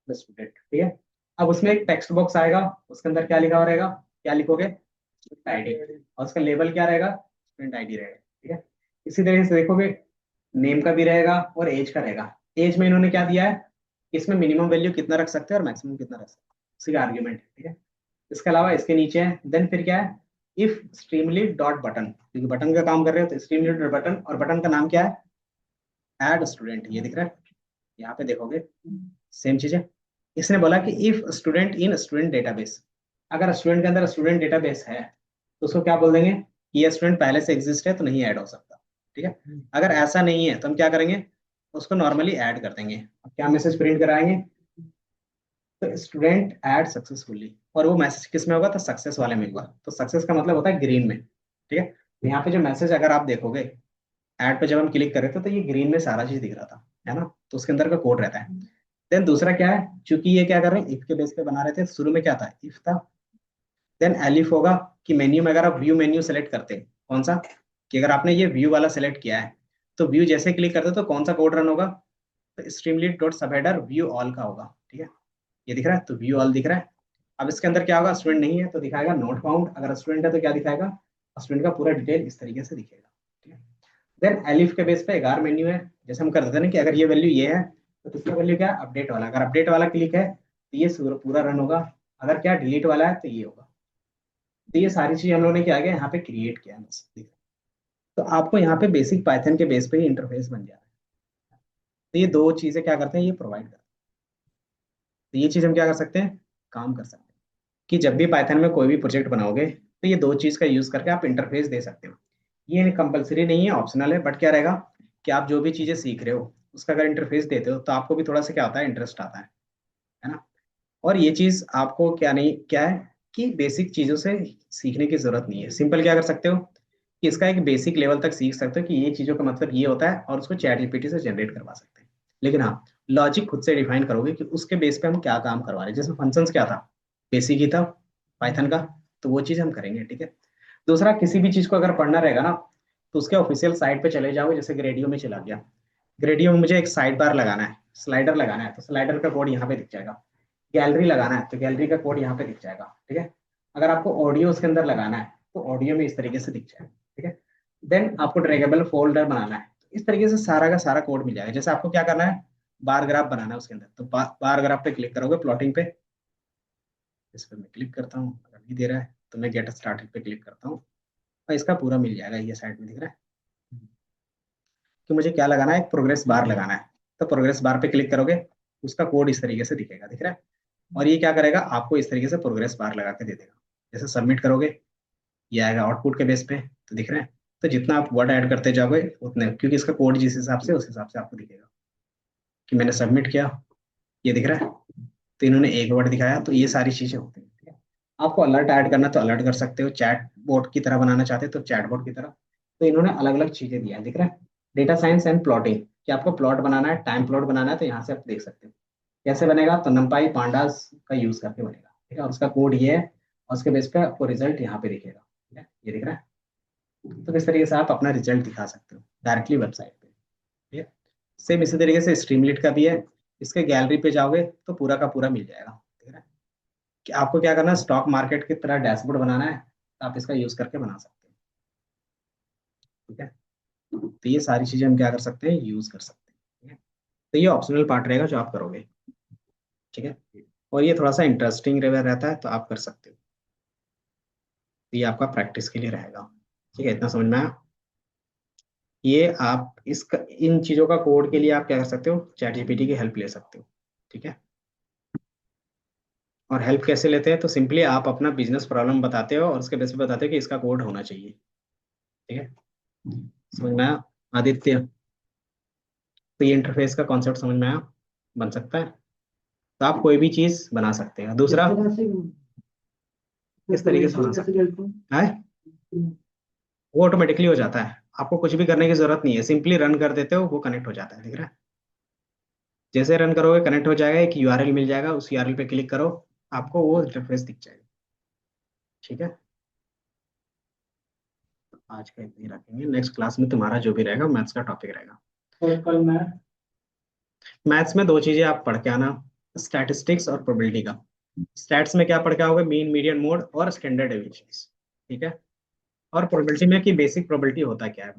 द स्टूडेंट। ठीक है, अब उसमें एक टेक्स्ट बॉक्स आएगा, उसके अंदर क्या लिखा हुआ रहेगा, क्या लिखोगे, स्टूडेंट आईडी, और उसका लेबल क्या रहेगा, स्टूडेंट आईडी रहेगा। ठीक है, इसी तरीके से देखोगे, नेम का भी रहेगा और एज का रहेगा। एज में इन्होंने क्या दिया है, इसमें मिनिमम वैल्यू कितना रख सकते हैं और मैक्सिमम कितना रख सकते हैं, उसी का आर्ग्यूमेंट है। ठीक है, इसके अलावा इसके नीचे है, देन फिर क्या है, इफ स्ट्रीमलीट डॉट बटन, क्योंकि बटन का काम कर रहे हो तो स्ट्रीमलीट डॉट बटन, और बटन का नाम क्या है, ऐड स्टूडेंट, ये दिख रहा है, यहाँ पे देखोगे सेम चीज है। इसने बोला कि if student in student database, अगर स्टूडेंट के अंदर स्टूडेंट डेटाबेस है तो उसको क्या बोल देंगे कि ये स्टूडेंट पहले से एग्जिस्ट है तो नहीं ऐड हो सकता। ठीक है, अगर ऐसा नहीं है तो हम क्या करेंगे, उसको नॉर्मली ऐड कर देंगे। अब क्या मैसेज प्रिंट कराएंगे, तो स्टूडेंट ऐड सक्सेसफुली, और वो मैसेज किस में होगा, तो सक्सेस वाले में होगा, तो सक्सेस का मतलब होता है ग्रीन में। ठीक है, यहाँ पे जो मैसेज अगर आप देखोगे, ऐड पे जब हम क्लिक कर रहे थे तो ये ग्रीन में सारा चीज दिख रहा था, है ना, तो उसके अंदर का कोड रहता है। देन दूसरा क्या है, चूंकि ये क्या कर रहे हैं, इफ के बेस पे बना रहे थे, शुरू में क्या था, इफ था, देन एलिफ होगा, कि मेन्यू में अगर आप व्यू मेन्यू सेलेक्ट करते हैं, कौन सा, कि अगर आपने ये व्यू वाला सेलेक्ट किया है, तो व्यू जैसे क्लिक करते हो तो कौन सा कोड रन होगा, तो स्ट्रीमलीट डॉट सब हेडर व्यू ऑल का होगा। ठीक है, ये दिख रहा है, तो व्यू ऑल दिख रहा है। अब इसके अंदर क्या होगा, स्टूडेंट नहीं है तो दिखाएगा नोट फाउंड, अगर स्टूडेंट है तो क्या दिखाएगा, स्टूडेंट का पूरा डिटेल इस तरीके से दिखेगा। ठीक है, देन एलिफ के बेस पे एगार मेन्यू है, जैसे हम करते थे ना कि अगर ये वैल्यू ये है तो इसका वैल्यू क्या है, अपडेट वाला, अगर अपडेट वाला क्लिक है तो ये पूरा रन होगा, अगर क्या डिलीट वाला है तो ये होगा। तो ये सारी चीज हम लोगों ने क्या किया, यहाँ पे क्रिएट किया है बस। तो आपको यहाँ पे बेसिक पाइथन के बेस पे ही इंटरफेस बन जा रहा है। तो ये दो चीजें क्या करते हैं, ये प्रोवाइड करते हैं। तो ये चीज हम क्या कर सकते हैं, काम कर सकते हैं, कि जब भी पाइथन में कोई भी प्रोजेक्ट बनाओगे तो ये दो चीज का यूज करके आप इंटरफेस दे सकते हो। ये कंपलसरी नहीं है, ऑप्शनल है, बट क्या रहेगा कि आप जो भी चीजें सीख रहे हो उसका अगर इंटरफेस देते हो तो आपको भी थोड़ा सा क्या होता है, इंटरेस्ट आता है ना। और ये चीज आपको क्या नहीं क्या है, कि बेसिक चीजों से सीखने की जरूरत नहीं है, सिंपल क्या कर सकते हो कि इसका एक बेसिक लेवल तक सीख सकते हो कि ये चीजों का मतलब ये होता है, और उसको चैट जीपीटी से जनरेट करवा सकते हैं। लेकिन हाँ, लॉजिक खुद से डिफाइन करोगे कि उसके बेस पे हम क्या काम करवा रहे हैं, जैसे फंक्शंस क्या था, बेसिक ही था पाइथन का, तो वो चीज हम करेंगे। ठीक है, दूसरा, किसी भी चीज को अगर पढ़ना रहेगा ना तो उसके ऑफिशियल साइट पे चले जाओगे, जैसे ग्रेडियो में चला गया, ग्रेडियो में मुझे एक साइड बार लगाना है, स्लाइडर लगाना है, तो स्लाइडर का कोड यहाँ पे दिख जाएगा। गैलरी लगाना है तो गैलरी का कोड यहाँ पे दिख जाएगा। ठीक है, अगर आपको ऑडियो उसके अंदर लगाना है तो ऑडियो में इस तरीके से दिख जाएगा। ठीक है, देन आपको ड्रैगेबल फोल्डर बनाना है, तो इस तरीके से सारा का सारा कोड मिल जाएगा। जैसे आपको क्या करना है, बार ग्राफ बनाना है उसके अंदर, तो बार ग्राफ पे क्लिक करोगे, प्लॉटिंग पे, इस पर मैं क्लिक करता हूँ, अगर नहीं दे रहा है तो मैं गेट स्टार्टेड पे क्लिक करता हूँ, और इसका पूरा मिल जाएगा, ये साइड में दिख रहा है कि मुझे क्या लगाना है, एक प्रोग्रेस बार लगाना है, तो प्रोग्रेस बार पे क्लिक करोगे, उसका कोड इस तरीके से दिखेगा, दिख रहा है। और ये क्या करेगा, आपको इस तरीके से प्रोग्रेस बार लगा के दे देगा। जैसे सबमिट करोगे, ये आएगा आउटपुट के बेस पे, तो दिख रहा है। तो जितना आप वर्ड ऐड करते जाओगे उतने, क्योंकि इसका कोड जिस हिसाब से उस हिसाब से आपको दिखेगा, कि मैंने सबमिट किया, ये दिख रहा है, तो इन्होंने एक वर्ड दिखाया, तो ये सारी चीजें होती हैं। ठीक है, आपको अलर्ट ऐड करना तो अलर्ट कर सकते हो, चैट बोट की तरह बनाना चाहते हो तो चैट बोट की तरह, तो इन्होंने अलग अलग चीजें दिया है, दिख रहा है। डेटा साइंस एंड प्लॉटिंग, कि आपको प्लॉट बनाना है, टाइम प्लॉट बनाना है, तो यहाँ से आप देख सकते हो कैसे बनेगा, तो नंपाई पांडास का यूज करके बनेगा। ठीक है, और उसका कोड ये है, और उसके बेस पे आपको रिजल्ट यहाँ पे दिखेगा। ठीक है, ये दिख रहा है। तो इस तरीके से आप अपना रिजल्ट दिखा सकते हो डायरेक्टली वेबसाइट पे। ठीक है, सेम इसी तरीके से स्ट्रीमलीट का भी है, इसके गैलरी पे जाओगे तो पूरा का पूरा मिल जाएगा। ठीक है, कि आपको क्या करना है, स्टॉक मार्केट की तरह डैशबोर्ड बनाना है, तो आप इसका यूज करके बना सकते हैं। ठीक है, तो ये सारी चीजें हम क्या कर सकते हैं, यूज कर सकते हैं। ठीक है, तो ये ऑप्शनल पार्ट रहेगा जो आप करोगे। ठीक है, और ये थोड़ा सा इंटरेस्टिंग रहता है, तो आप कर सकते हो। तो ये आपका प्रैक्टिस के लिए रहेगा। ठीक है, इतना समझ में आया। ये आप इसका इन चीजों का कोड के लिए आप क्या कर सकते हो, चैट जीपीटी की हेल्प ले सकते हो। ठीक है, और हेल्प कैसे लेते हैं, तो सिंपली आप अपना बिजनेस प्रॉब्लम बताते हो और उसके बेस पे बताते हो कि इसका कोड होना चाहिए। ठीक है, समझ में आया आदित्य? तो ये इंटरफेस का कॉन्सेप्ट समझ में आया, बन सकता है। तो आप कोई भी चीज बना सकते हैं। दूसरा, किस तरीके से बना सकते हैं, वो ऑटोमेटिकली हो जाता है, आपको कुछ भी करने की जरूरत नहीं है, सिंपली रन कर देते हो, वो कनेक्ट हो जाता है। दिख रहा है? जैसे रन करोगे कनेक्ट हो जाएगा, एक यूआरएल मिल जाएगा, उस यूआरएल पे क्लिक करो, आपको वो इंटरफेस दिख जाएगा। ठीक है, आज का इतना ही रखेंगे, नेक्स्ट क्लास में तुम्हारा जो भी रहेगा मैथ्स का टॉपिक रहेगा। और कल मैथ्स में दो चीजें आप पढ़ के आना, स्टैटिस्टिक्स और प्रोबेबिलिटी का। स्टैट्स में क्या पढ़ के आओगे, मीन मीडियन मोड और स्टैंडर्ड डेविएशन। ठीक है, और प्रोबेबिलिटी में कि बेसिक प्रोबेबिलिटी होता क्या है।